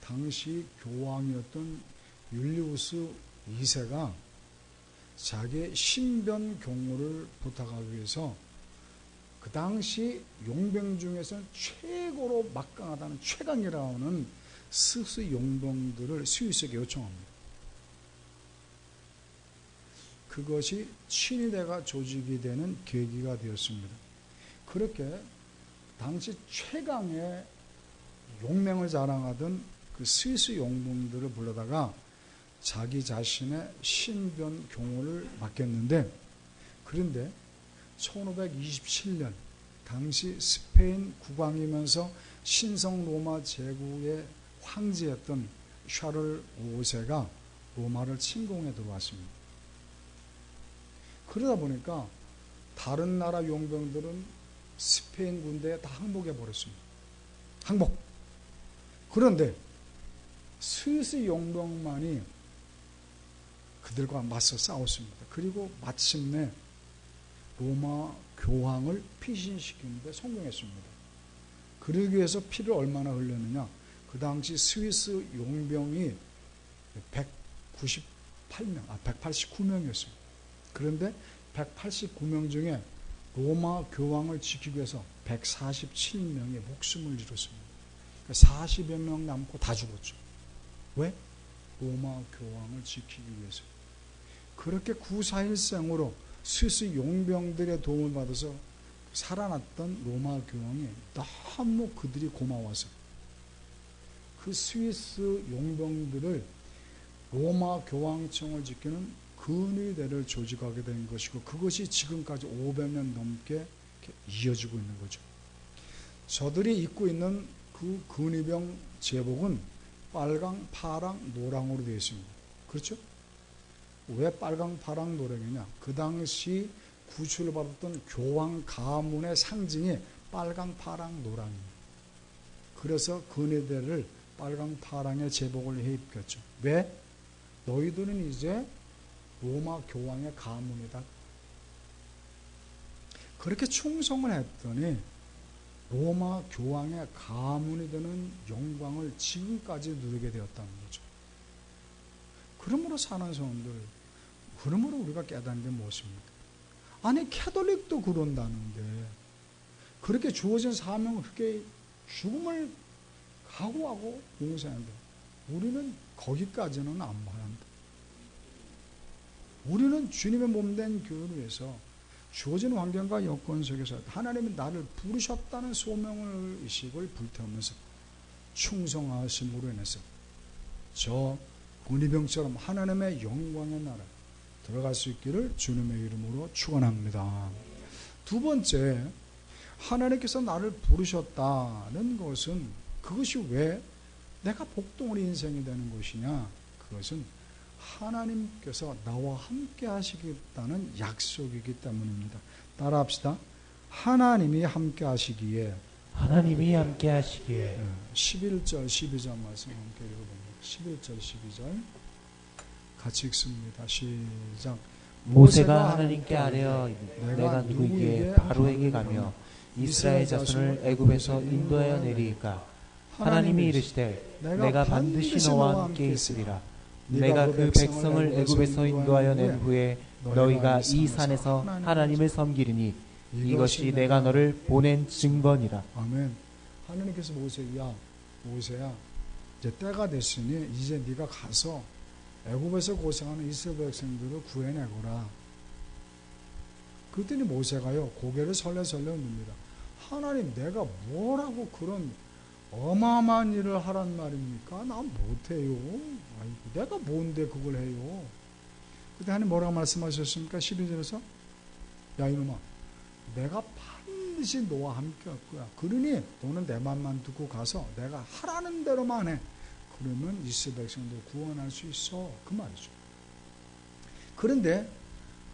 당시 교황이었던 율리우스 2세가 자기의 신변 경호를 부탁하기 위해서 그 당시 용병 중에서는 최고로 막강하다는 최강이라고 하는 스위스 용병들을 스위스에게 요청합니다. 그것이 친위대가 조직이 되는 계기가 되었습니다. 그렇게 당시 최강의 용맹을 자랑하던 그 스위스 용병들을 불러다가 자기 자신의 신변 경호를 맡겼는데, 그런데 1527년 당시 스페인 국왕이면서 신성 로마 제국의 황제였던 샤를 5세가 로마를 침공해 들어왔습니다. 그러다 보니까 다른 나라 용병들은 스페인 군대에 다 항복해 버렸습니다. 항복. 그런데 스위스 용병만이 그들과 맞서 싸웠습니다. 그리고 마침내 로마 교황을 피신시키는데 성공했습니다. 그러기 위해서 피를 얼마나 흘렸느냐? 그 당시 스위스 용병이 189명이었습니다. 그런데 189명 중에 로마 교황을 지키기 위해서 147명이 목숨을 잃었습니다. 40여 명 남고 다 죽었죠. 왜? 로마 교황을 지키기 위해서. 그렇게 구사일생으로 스위스 용병들의 도움을 받아서 살아났던 로마 교황이 너무 그들이 고마워서 그 스위스 용병들을 로마 교황청을 지키는 근위대를 조직하게 된 것이고, 그것이 지금까지 500년 넘게 이어지고 있는 거죠. 저들이 입고 있는 그 근위병 제복은 빨강, 파랑, 노랑으로 되어 있습니다. 그렇죠? 왜 빨강, 파랑, 노랑이냐? 그 당시 구출을 받았던 교황 가문의 상징이 빨강, 파랑, 노랑입니다. 그래서 근위대를 빨강, 파랑의 제복을 해 입혔죠. 왜? 너희들은 이제 로마 교황의 가문이다. 그렇게 충성을 했더니 로마 교황의 가문이 되는 영광을 지금까지 누리게 되었다는 거죠. 그러므로 사는 성도들, 그러므로 우리가 깨닫는 게 무엇입니까? 아니, 캐톨릭도 그런다는데 그렇게 주어진 사명을 그렇게 죽음을 각오하고 봉사하는데 우리는 거기까지는 안 봐야 한다. 우리는 주님의 몸된 교회를 위해서 주어진 환경과 여건 속에서 하나님이 나를 부르셨다는 소명을 의식을 불태우면서 충성하심으로 인해서 저 근위병처럼 하나님의 영광의 나라 들어갈 수 있기를 주님의 이름으로 축원합니다. 두 번째, 하나님께서 나를 부르셨다는 것은 그것이 왜 내가 복덩어리 인생이 되는 것이냐? 그것은 하나님께서 나와 함께 하시겠다는 약속이기 때문입니다. 따라합시다. 하나님이 함께 하시기에, 하나님이 함께 하시기에 11절 12절 말씀 함께 읽어봅니다. 11절 12절 같이 읽습니다. 시작. 모세가 하나님께 아뢰어 내가 누구에게 바로에게 가며 이스라엘 자손을 애굽에서 인도하여 내리이까? 하나님이 이르시되 내가 반드시 너와 함께 있으리라. 내가 그 백성을 애굽에서 인도하여 낸 후에 너희가 이 산에서 하나님을 섬기리니 이것이 내가 너를 보낸 증거니라. 아멘. 하나님께서 모세야 이제 때가 됐으니 이제 네가 가서 애굽에서 고생하는 이스라엘 백성들을 구해내거라. 그랬더니 모세가요 고개를 설레설레 흔듭니다. 하나님, 내가 뭐라고 그런 어마어마한 일을 하란 말입니까? 난 못해요. 아이고, 내가 뭔데 그걸 해요. 그때 하나님 뭐라고 말씀하셨습니까? 12절에서 야 이놈아, 내가 반드시 너와 함께 할 거야. 그러니 너는 내 맘만 듣고 가서 내가 하라는 대로만 해. 그러면 이스라엘 백성도 구원할 수 있어. 그 말이죠. 그런데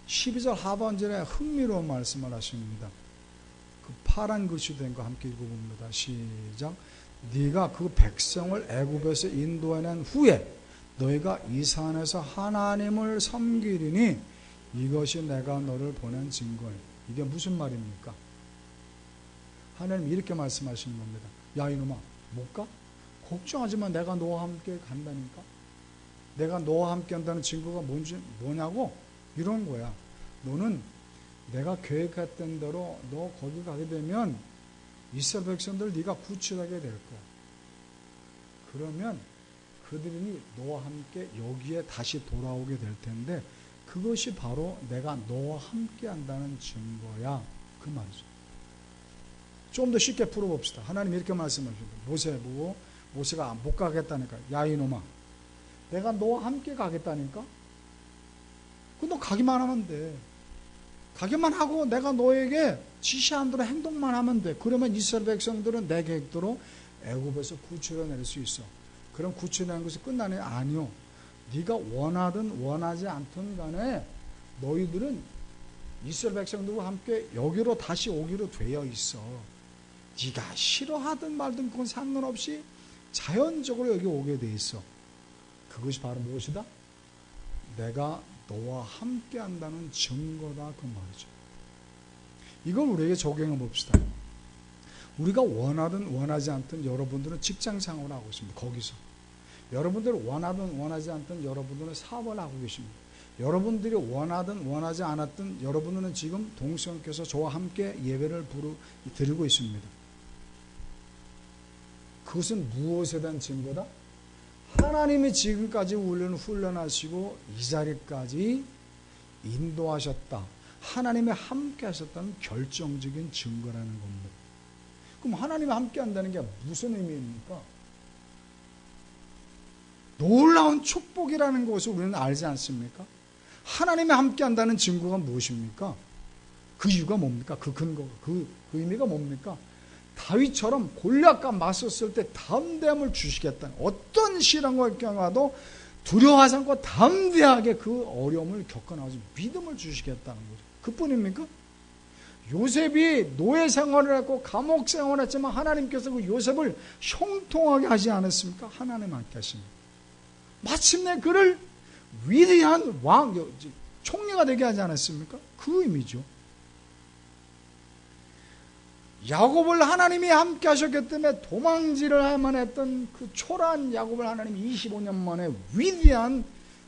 12절 하반절에 흥미로운 말씀을 하십니다. 그 파란 글씨 된 거 함께 읽어봅니다. 시작. 네가 그 백성을 애굽에서 인도해낸 후에 너희가 이 산에서 하나님을 섬기리니 이것이 내가 너를 보낸 증거야. 이게 무슨 말입니까? 하나님 이렇게 말씀하시는 겁니다. 야 이놈아, 못 가? 걱정하지 마. 내가 너와 함께 간다니까. 내가 너와 함께 한다는 증거가 뭐냐고? 이런 거야. 너는 내가 계획했던 대로 너 거기 가게 되면 이스라엘 백성들 네가 구출하게 될 거야. 그러면 그들이 너와 함께 여기에 다시 돌아오게 될 텐데 그것이 바로 내가 너와 함께 한다는 증거야. 그 말이죠. 좀 더 쉽게 풀어봅시다. 하나님 이렇게 말씀하십니다. 모세 보고 모세가 못 가겠다니까. 야 이놈아, 내가 너와 함께 가겠다니까. 너 가기만 하면 돼. 가기만 하고 내가 너에게 지시한 대로 행동만 하면 돼. 그러면 이스라엘 백성들은 내 계획대로 애굽에서 구출해낼 수 있어. 그럼 구출해낸 것이 끝나네? 아니요. 네가 원하든 원하지 않든 간에 너희들은 이스라엘 백성들과 함께 여기로 다시 오기로 되어 있어. 네가 싫어하든 말든 그건 상관없이 자연적으로 여기 오게 돼 있어. 그것이 바로 무엇이다? 내가 너와 함께 한다는 증거다. 그 말이죠. 이걸 우리에게 적용해 봅시다. 우리가 원하든 원하지 않든 여러분들은 직장 생활을 하고 있습니다. 거기서. 여러분들이 원하든 원하지 않든 여러분들은 사업을 하고 계십니다. 여러분들이 원하든 원하지 않았든 여러분들은 지금 동성께서 저와 함께 예배를 드리고 있습니다. 그것은 무엇에 대한 증거다? 하나님이 지금까지 우리를 훈련하시고 이 자리까지 인도하셨다. 하나님이 함께 하셨다는 결정적인 증거라는 겁니다. 그럼 하나님이 함께 한다는 게 무슨 의미입니까? 놀라운 축복이라는 것을 우리는 알지 않습니까? 하나님이 함께 한다는 증거가 무엇입니까? 그 이유가 뭡니까? 그 근거가, 그 의미가 뭡니까? 다윗처럼 골리앗과 맞섰을 때 담대함을 주시겠다는, 어떤 시련과 경화도 두려워하지 않고 담대하게 그 어려움을 겪어나가서 믿음을 주시겠다는 거죠. 그뿐입니까? 요셉이 노예 생활을 했고 감옥 생활을 했지만 하나님께서 그 요셉을 형통하게 하지 않았습니까? 하나님 함께 하십니다. 마침내 그를 위대한 왕, 총리가 되게 하지 않았습니까? 그 의미죠. 야곱을 하나님이 함께 하셨기 때문에 도망질을 할만 했던 그 초라한 야곱을 하나님이 25년 만에 위대한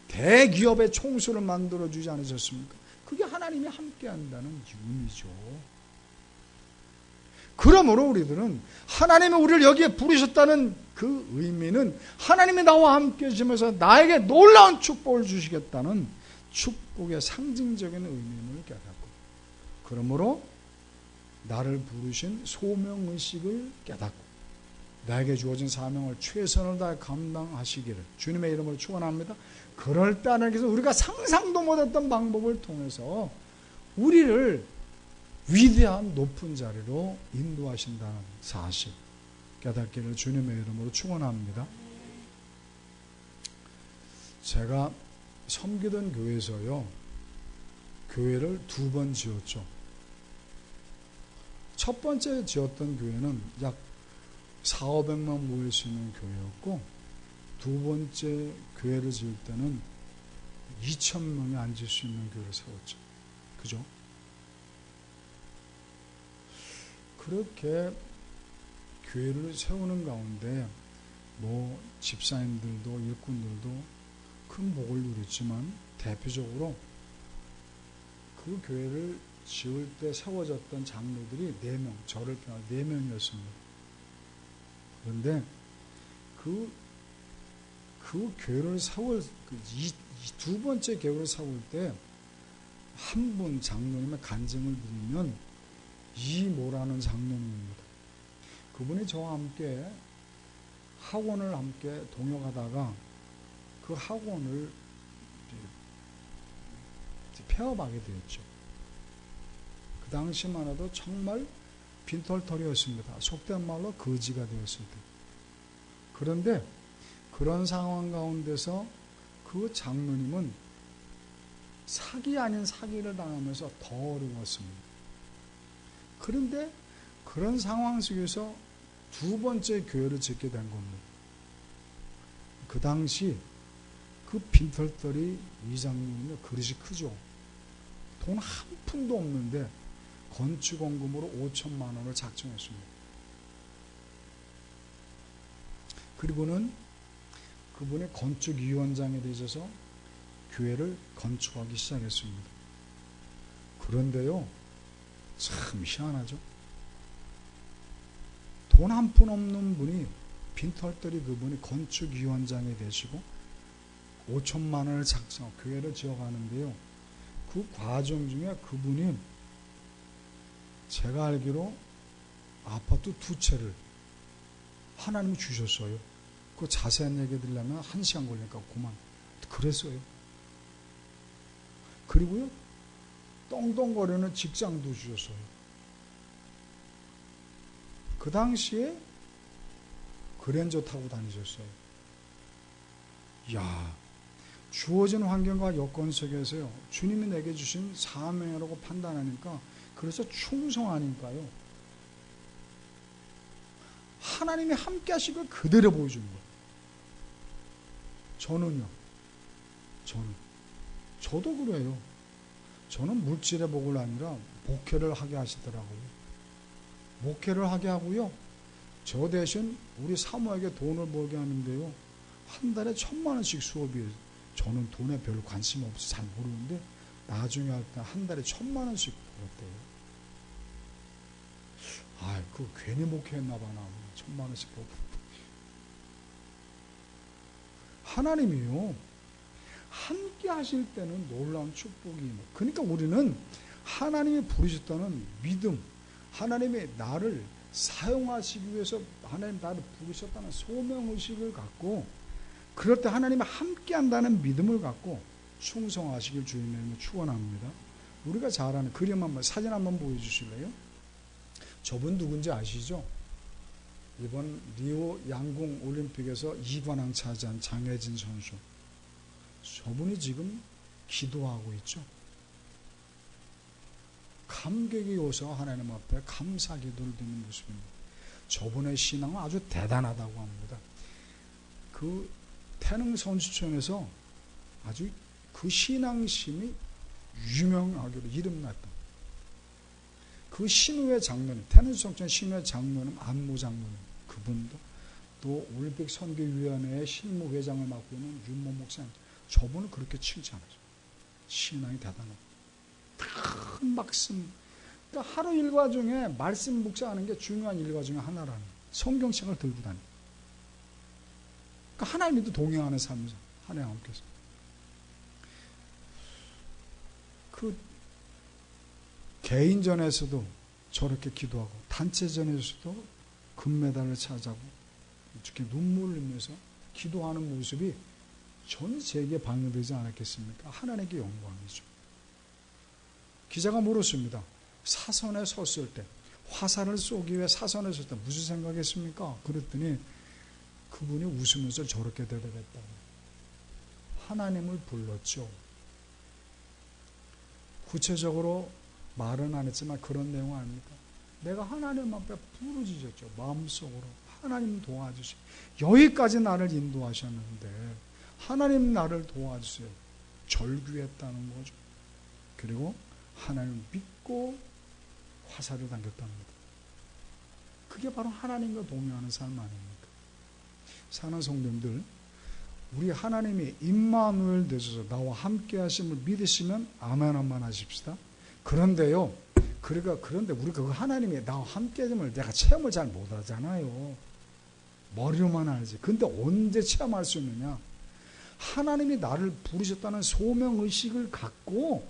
대기업의 총수를 만들어주지 않으셨습니까? 그게 하나님이 함께 한다는 의미죠. 그러므로 우리들은 하나님이 우리를 여기에 부르셨다는 그 의미는 하나님이 나와 함께 하시면서 나에게 놀라운 축복을 주시겠다는 축복의 상징적인 의미를 깨닫고, 그러므로 나를 부르신 소명의식을 깨닫고 나에게 주어진 사명을 최선을 다해 감당하시기를 주님의 이름으로 축원합니다. 그럴 때 하나님께서 우리가 상상도 못했던 방법을 통해서 우리를 위대한 높은 자리로 인도하신다는 사실 깨닫기를 주님의 이름으로 축원합니다. 제가 섬기던 교회에서요, 교회를 2번 지었죠. 첫 번째 지었던 교회는 약 400~500만 모일 수 있는 교회였고, 2번째 교회를 지을 때는 2,000명이 앉을 수 있는 교회를 세웠죠. 그죠? 그렇게 교회를 세우는 가운데 뭐 집사님들도 일꾼들도 큰 복을 누렸지만, 대표적으로 그 교회를 지을 때 세워졌던 장로들이 4명, 저를 포함해 4명이었습니다. 그런데 그 교회를 세울, 이 2번째 교회를 세울 때 한 분 장로님의 간증을 드리면 이모라는 장로님입니다. 그분이 저와 함께 학원을 함께 동역하다가 그 학원을 폐업하게 되었죠. 그 당시만 해도 정말 빈털터리였습니다. 속된 말로 거지가 되었을 때. 그런데 그런 상황 가운데서 그 장로님은 사기 아닌 사기를 당하면서 더 어려웠습니다. 그런데 그런 상황 속에서 2번째 교회를 짓게 된 겁니다. 그 당시 그 빈털터리 이장님의 그릇이 크죠. 돈 한 푼도 없는데 건축원금으로 5천만 원을 작정했습니다. 그리고는 그분이 건축위원장에 되셔서 교회를 건축하기 시작했습니다. 그런데요, 참 희한하죠. 돈 한 푼 없는 분이, 빈털터리 그분이 건축위원장이 되시고 5천만 원을 작정, 교회를 지어가는데요. 그 과정 중에 그분이 제가 알기로 아파트 2채를 하나님이 주셨어요. 그 자세한 얘기 들으려면 1시간 걸리니까 그만. 그랬어요. 그리고요, 떵떵거리는 직장도 주셨어요. 그 당시에 그랜저 타고 다니셨어요. 이야, 주어진 환경과 여건 속에서요, 주님이 내게 주신 사명이라고 판단하니까, 그래서 충성하니까요, 하나님이 함께 하신 걸 그대로 보여주는 거예요. 저도 그래요. 저는 물질의 복을 아니라 목회를 하게 하시더라고요. 목회를 하게 하고요, 저 대신 우리 사모에게 돈을 벌게 하는데요, 한 달에 1,000만 원씩 수업이에요. 저는 돈에 별로 관심이 없어서 잘 모르는데 나중에 할 때 한 달에 1,000만 원씩 벌었대요. 아, 그 괜히 목회했나 봐. 나 1,000만 원씩 벌고. 하나님이요, 함께 하실 때는 놀라운 축복이. 그러니까 우리는 하나님이 부르셨다는 믿음, 하나님이 나를 사용하시기 위해서 하나님 나를 부르셨다는 소명의식을 갖고, 그럴 때 하나님이 함께 한다는 믿음을 갖고 충성하시길 주님의 축원합니다. 우리가 잘 아는 그림 한번, 사진 한번 보여주실래요? 저분 누군지 아시죠? 이번 리오 양궁 올림픽에서 2관왕 차지한 장혜진 선수. 저분이 지금 기도하고 있죠. 감격이 오서 하나님 앞에 감사 기도를 드리는 모습입니다. 저분의 신앙은 아주 대단하다고 합니다. 그 태릉 선수촌에서 아주 그 신앙심이 유명하기로 이름났다. 그 신우의 장로님, 태릉 선수촌 신우의 장로님 안무 장로님, 그분도 또 올림픽 선교위원회의 실무회장을 맡고 있는 윤모 목사님, 저분을 그렇게 칭찬하죠. 신앙이 대단하다. 큰 말씀. 그러니까 하루 일과 중에 말씀 묵상하는 게 중요한 일과 중에 하나라는, 성경책을 들고 다니고. 그러니까 하나님도 동행하는 삶이죠. 하나님 함께서. 그 개인전에서도 저렇게 기도하고, 단체전에서도 금메달을 차지하고, 이렇게 눈물을 흘리면서 기도하는 모습이 전 세계에 방영되지 않았겠습니까? 하나님께 영광이죠. 기자가 물었습니다. 사선에 섰을 때, 화살을 쏘기 위해 사선에 섰을 때 무슨 생각했습니까? 그랬더니 그분이 웃으면서 저렇게 대답했다고. 하나님을 불렀죠. 구체적으로 말은 안 했지만 그런 내용 아닙니까? 내가 하나님 앞에 부르짖었죠. 마음속으로. 하나님 도와주세요. 여기까지 나를 인도하셨는데 하나님 나를 도와주세요. 절규했다는 거죠. 그리고 하나님을 믿고 화살을 당겼다는 겁니다. 그게 바로 하나님과 동행하는 삶 아닙니까? 사랑하는 성도님들, 우리 하나님이 임마누엘 되셔서 나와 함께 하심을 믿으시면 아멘 한번 하십시다. 그런데요, 그런데 우리가 그 하나님이 나와 함께 하심을 내가 체험을 잘 못하잖아요. 머리로만 알지. 근데 언제 체험할 수 있느냐? 하나님이 나를 부르셨다는 소명의식을 갖고,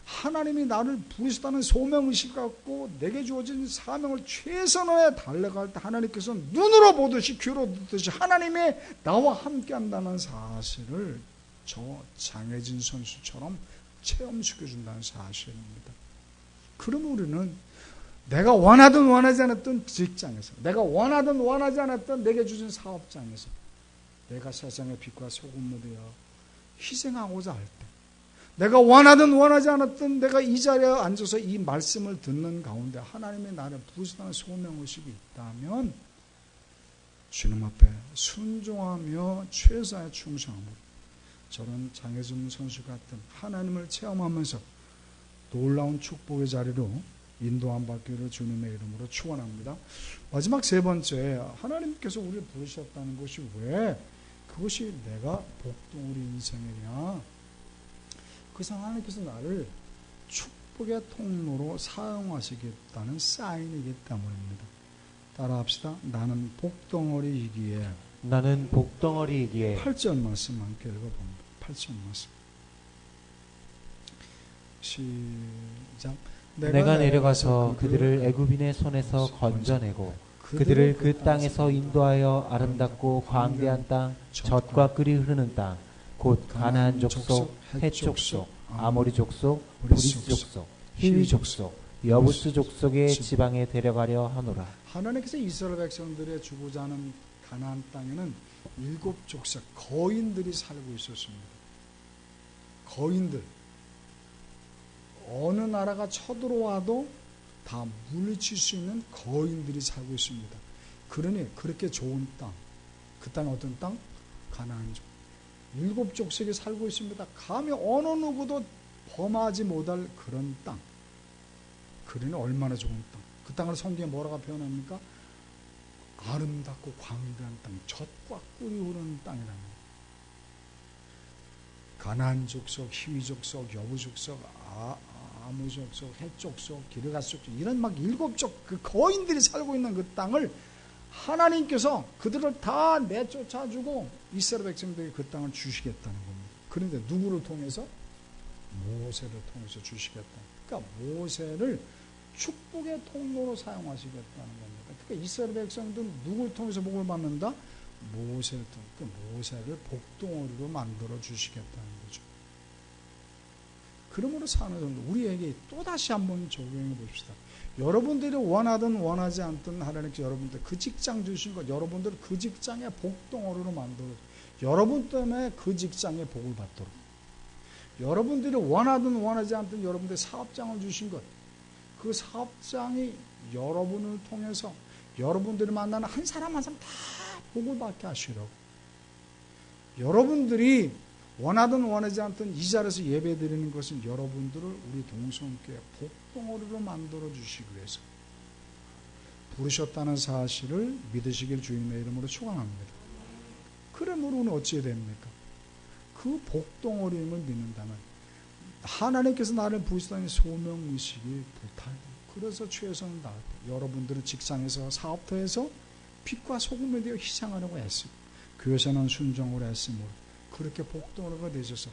하나님이 나를 부르셨다는 소명의식을 갖고 내게 주어진 사명을 최선을 달려갈 때 하나님께서 눈으로 보듯이 귀로 듣듯이 하나님이 나와 함께 한다는 사실을 저 장혜진 선수처럼 체험시켜준다는 사실입니다. 그럼 우리는 내가 원하든 원하지 않았던 직장에서, 내가 원하든 원하지 않았던 내게 주신 사업장에서 내가 세상의 빛과 소금이 되어 희생하고자 할 때, 내가 원하든 원하지 않았던 내가 이 자리에 앉아서 이 말씀을 듣는 가운데 하나님의 나를 부르시다는 소명의식이 있다면 주님 앞에 순종하며 최선의 충성함으로 저런 장혜준 선수 같은 하나님을 체험하면서 놀라운 축복의 자리로 인도함 받기를 주님의 이름으로 축원합니다. 마지막 세 번째, 하나님께서 우리를 부르셨다는 것이 왜 그것이 내가 복덩어리 인생이냐? 그래서 하나님께서 나를 축복의 통로로 사용하시겠다는 사인이기 때문입니다. 따라합시다. 나는 복덩어리이기에. 나는 복덩어리이기에. 8절 말씀 함께 읽어봅니다. 8절 말씀. 시작. 내가 내려가서 그들을 애굽인의 손에서 건져내고 그들을 그 땅에서 인도하여 아름답고 광대한 땅, 젖과 꿀이 흐르는 땅, 곧 가나안 족속, 헷 족속, 아모리 족속, 브리스 족속, 히위 족속, 여부스 족속의 지방에 데려가려 하노라. 하나님께서 이스라엘 백성들의 주고자 하는 가나안 땅에는 7족속 거인들이 살고 있었습니다. 거인들, 어느 나라가 쳐들어와도 다 물리칠 수 있는 거인들이 살고 있습니다. 그러니 그렇게 좋은 땅, 그 땅이 어떤 땅? 가나안족. 7족속이 살고 있습니다. 감히 어느 누구도 범하지 못할 그런 땅. 그러니 얼마나 좋은 땅. 그 땅을 성경에 뭐라고 표현합니까? 아름답고 광대한 땅, 젖과 꿀이 흐르는 땅이랍니다. 가나안 족속, 히위 족속, 여부 족속, 아모 족속, 헷 족속, 기르가스 족속, 이런 막 7족 그 거인들이 살고 있는 그 땅을 하나님께서 그들을 다 내쫓아주고 이스라엘 백성들이 그 땅을 주시겠다는 겁니다. 그런데 누구를 통해서? 모세를 통해서 주시겠다. 그러니까 모세를 축복의 통로로 사용하시겠다는 겁니다. 그러니까 이스라엘 백성들은 누구를 통해서 복을 받는다? 모세를 통해. 그러니까 모세를 복덩어리로 만들어 주시겠다는 거죠. 그러므로 사는 정도 우리에게 또다시 한번 적용해 봅시다. 여러분들이 원하든 원하지 않든 하나님께서 여러분들 그 직장 주신 것, 여러분들을 그 직장의 복덩어리로 만들어, 여러분 때문에 그 직장의 복을 받도록, 여러분들이 원하든 원하지 않든 여러분들 사업장을 주신 것, 그 사업장이 여러분을 통해서 여러분들이 만나는 한 사람 한 사람 다 복을 받게 하시라고. 여러분들이 원하든 원하지 않든 이 자리에서 예배 드리는 것은 여러분들을 우리 동성교회 복덩어리로 만들어 주시기 위해서 부르셨다는 사실을 믿으시길 주님의 이름으로 축원합니다. 그러므로는 어찌해야 됩니까? 그 복덩어리임을 믿는다면 하나님께서 나를 부르시다는 소명의식이 불타요. 그래서 최선을 다할 때 여러분들은 직장에서 사업터에서 빛과 소금에 대해 희생하려고 했어요. 교회에서는 순종을 했으므로 그렇게 복덩어리가 되셔서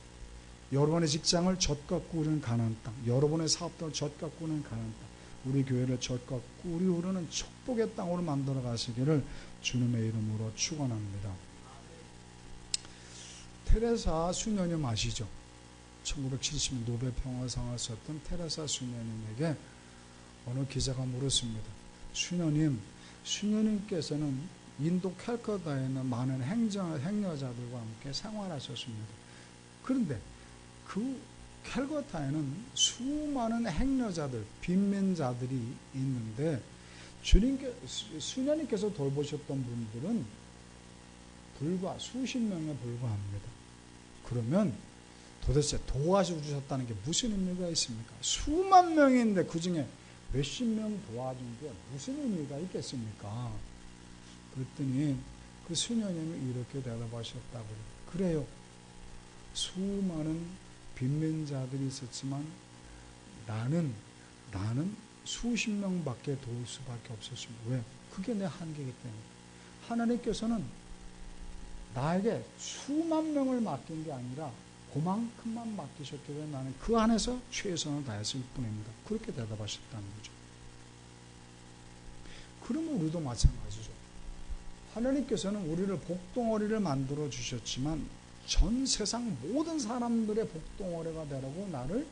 여러분의 직장을 젖과 꿀은 가나안 땅, 여러분의 사업을 젖과 꿀은 가나안 땅, 우리 교회를 젖과 꿀이 흐르는 축복의 땅으로 만들어 가시기를 주님의 이름으로 축원합니다. 테레사 수녀님 아시죠? 1970년 노벨 평화상을 썼던 테레사 수녀님에게 어느 기자가 물었습니다. 수녀님께서는 인도 캘커다에 있는 많은 행여자들과 함께 생활하셨습니다. 그런데 그 캘거타에는 수많은 행려자들, 빈민자들이 있는데 수녀님께서 돌보셨던 분들은 불과 수십 명에 불과합니다. 그러면 도대체 도와주셨다는 게 무슨 의미가 있습니까? 수만 명인데 그 중에 몇십 명 도와준 게 무슨 의미가 있겠습니까? 그랬더니 그 수녀님이 이렇게 대답하셨다고 그래요. 수많은 빈민자들이 있었지만 나는 수십 명밖에 도울 수밖에 없었습니다. 왜? 그게 내 한계이기 때문에. 하나님께서는 나에게 수만 명을 맡긴 게 아니라 그만큼만 맡기셨기 때문에 나는 그 안에서 최선을 다했을 뿐입니다. 그렇게 대답하셨다는 거죠. 그러면 우리도 마찬가지죠. 하나님께서는 우리를 복덩어리를 만들어 주셨지만 전 세상 모든 사람들의 복덩어리가 되라고 나를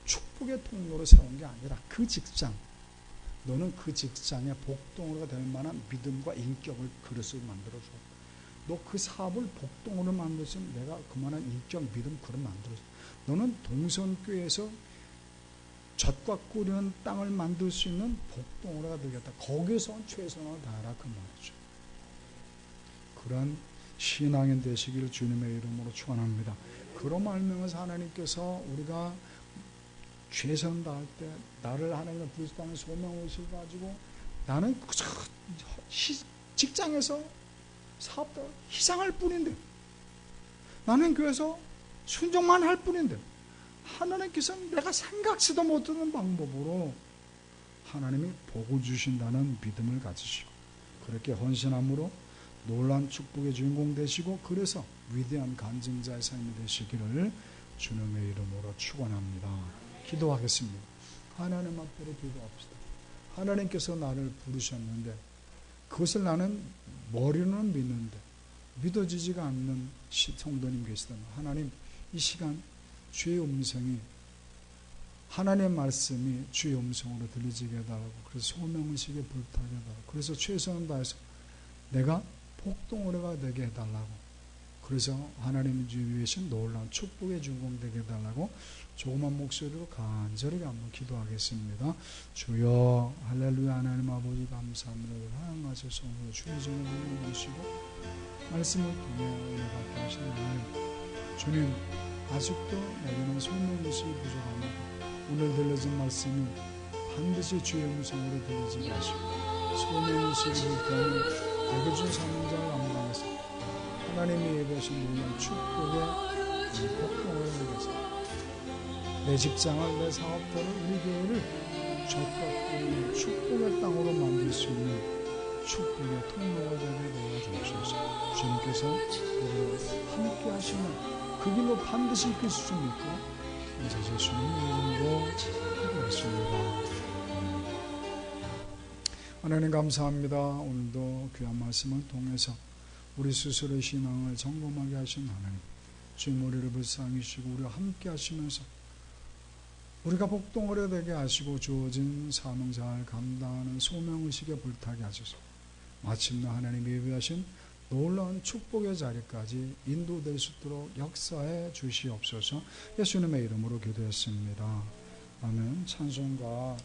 축복의 통로로 세운 게 아니라 그 직장, 너는 그 직장에 복덩어리가 될 만한 믿음과 인격을 그릇을 만들어 줘. 너 그 사업을 복덩어리로 만들었으면 내가 그만한 인격, 믿음 그릇 만들어 줘. 너는 동선교회에서 젖과 꿀이는 땅을 만들 수 있는 복덩어리가 되겠다. 거기서 최선을 다하라 그 말이죠. 그런 신앙인 되시기를 주님의 이름으로 축원합니다. 그로 말미암아서 하나님께서 우리가 최선 다할 때 나를 하나님의 부르셨다는 소명의식을 가지고 나는 직장에서 사업도 희생할 뿐인데 나는 교회에서 순종만 할 뿐인데 하나님께서는 내가 생각지도 못하는 방법으로 하나님이 복을 주신다는 믿음을 가지시고 그렇게 헌신함으로 놀라운 축복의 주인공 되시고 그래서 위대한 간증자의 삶이 되시기를 주님의 이름으로 축원합니다. 기도하겠습니다. 하나님 앞에 기도합시다. 하나님께서 나를 부르셨는데 그것을 나는 머리로는 믿는데 믿어지지가 않는 성도님 계시다면 하나님 이 시간 주의 음성이 하나님의 말씀이 주의 음성으로 들리지게 해달라고 그래서 소명의식에 불타게 해달라고 그래서 최선을 다해서 내가 복덩어리가 되게 해달라고 그래서 하나님이 주신 놀라운 축복의 주인공 되게 해달라고 조그만 목소리로 간절히 한번 기도하겠습니다. 주여 할렐루야. 하나님 아버지 감사합니다. 사랑하셔서 오늘 주의 전에 모시고 말씀을 통해 오늘 받게 하신 하나님 주님 아직도 내게는 소명의식이 부족합니다. 오늘 들려진 말씀이 반드시 주의 음성으로 들리지 마시고 소명의식을 불태우는 내게 준 사명자를 감당해서 하나님이 예배하신 놀라운 축복의 복동을 누려서 내 직장을, 내 사업터를, 우리 교회를 젖과 축복의 땅으로 만들 수 있는 축복의 통로가 되게 도와주옵소서. 주님께서 우리를 함께 하시면 그 길로 반드시 이끌 수 있고 이제 예수님의 이름으로 기도했습니다. 하나님 감사합니다. 오늘도 귀한 말씀을 통해서 우리 스스로의 신앙을 점검하게 하신 하나님 주님 우리를 불쌍히 주시고 우리와 함께 하시면서 우리가 복덩어리 되게 하시고 주어진 사명 잘 감당하는 소명의식에 불타게 하소서. 마침내 하나님이 예비하신 놀라운 축복의 자리까지 인도될 수 있도록 역사해 주시옵소서. 예수님의 이름으로 기도했습니다. 아멘. 찬송가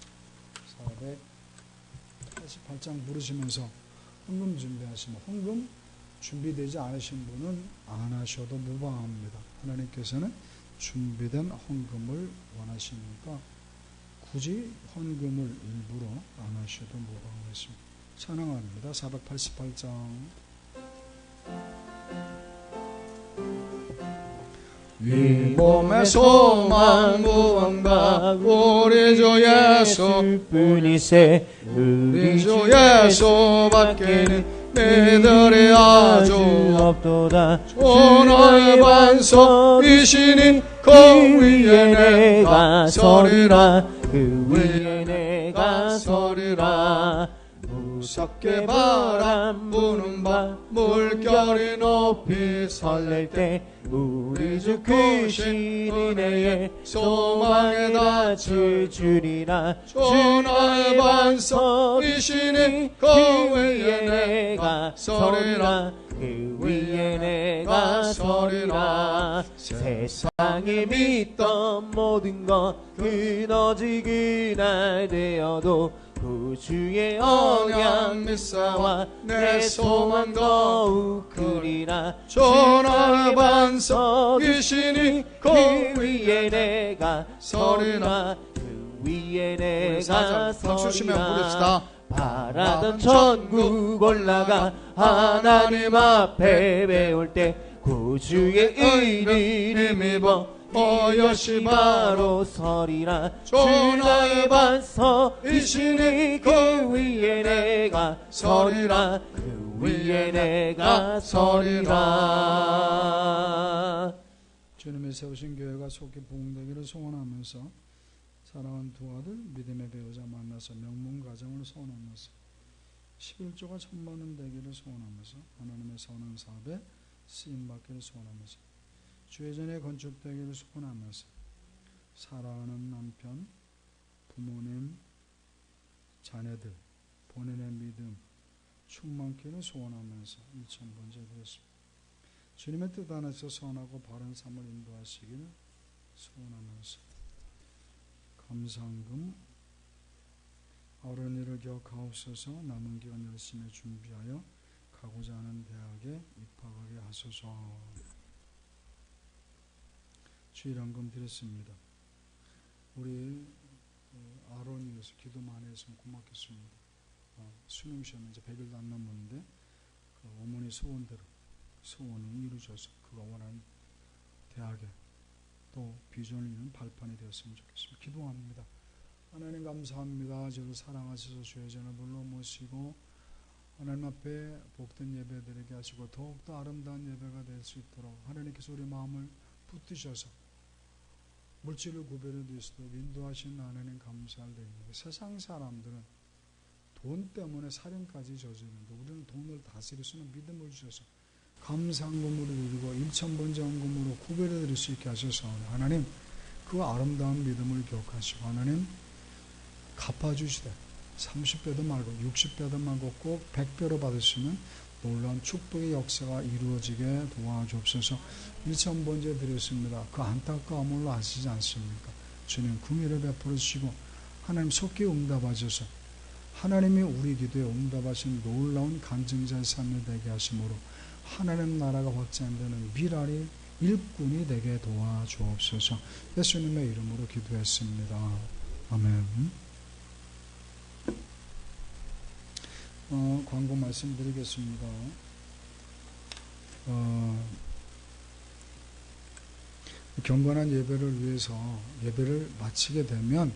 488장 부르시면서 헌금 준비하시면 헌금 준비되지 않으신 분은 안 하셔도 무방합니다. 하나님께서는 준비된 헌금을 원하시니까 굳이 헌금을 일부러 안 하셔도 무방하겠습니다. 찬양합니다. 488장 이 몸의 소망 무언가 우리 주 예수 뿐이세 우리 주 예수밖에는 내들이 아주 없도다. 주의 반석이시니 그 위에 내가 서리라 그 위에 내가 서리라. 무섭게 바람 부는 밤 물결이 높이 설렐 때 우리 주 크신 은혜에 소망에 닿을 주리라. 주의 반석이시니 그 위에 내가 서리라 그 위에 내가 서리라. 땅에 믿던 모든 것 끊어지 그날 되어도 구주의 언약 믿사와 내 소망 더욱 크리라. 전하의 반석이시니 그 위에 내가 서리라. 그 위에 내가 박수 치며 서리라. 부릅시다. 바라던 천국 올라가 하나님 앞에 배울 때 구주의 의를 힘입어 이것이 바로 서리라. 주나의 반석이시니 그 위에 내가 서리라. 그 위에 내가 서리라. 주님의 세우신 교회가 속히 부흥되기를 소원하면서 사랑하는 두 아들 믿음의 배우자 만나서 명문 가정을 소원하면서 11조가 1000만원 되기를 소원하면서 하나님의 선한 사업에 쓰임받기를 소원하면서 주회전에 건축되기를 소원하면서 사랑하는 남편, 부모님, 자녀들 본인의 믿음 충만키를 소원하면서 2000번째 드렸습니다. 주님의 뜻 안에서 선하고 바른 삶을 인도하시기를 소원하면서 감사함금 어른이를 기억하옵소서. 남은 기간 열심히 준비하여 가고자 하는 대학에 입학하게 하소서. 주일헌금 드렸습니다. 우리 아론이 위해서 기도 많이 했으면 고맙겠습니다. 수능 시험 이제 100일도 안 남았는데 그 어머니 소원대로 소원을 이루셔서 그가 원하는 대학에 또 비전을 이루는 발판이 되었으면 좋겠습니다. 기도합니다. 하나님 감사합니다. 저를 사랑하셔서 주의 전을 불러 모시고 하나님 앞에 복된 예배 드리게 하시고 더욱더 아름다운 예배가 될 수 있도록 하나님께서 우리 마음을 붙드셔서 물질을 구별해 주시도록 인도하신 하나님 감사드립니다. 세상 사람들은 돈 때문에 살인까지 저지르는데 우리는 돈을 다스릴 수 있는 믿음을 주셔서 감사함금으로 드리고 1000번째 헌금으로 구별해 드릴 수 있게 하셔서 하나님 그 아름다운 믿음을 기억하시고 하나님 갚아주시되 30배도 말고 60배도 말고 꼭 100배로 받으시는 놀라운 축복의 역사가 이루어지게 도와주옵소서. 1000번째 드렸습니다. 그 안타까움을 아시지 않습니까? 주님 긍휼을 베풀어 주시고 하나님 속히 응답하셔서 하나님이 우리 기도에 응답하신 놀라운 간증자의 삶이 되게 하심으로 하나님 나라가 확장되는 미랄이 일꾼이 되게 도와주옵소서. 예수님의 이름으로 기도했습니다. 아멘. 광고 말씀드리겠습니다. 경건한 예배를 위해서 예배를 마치게 되면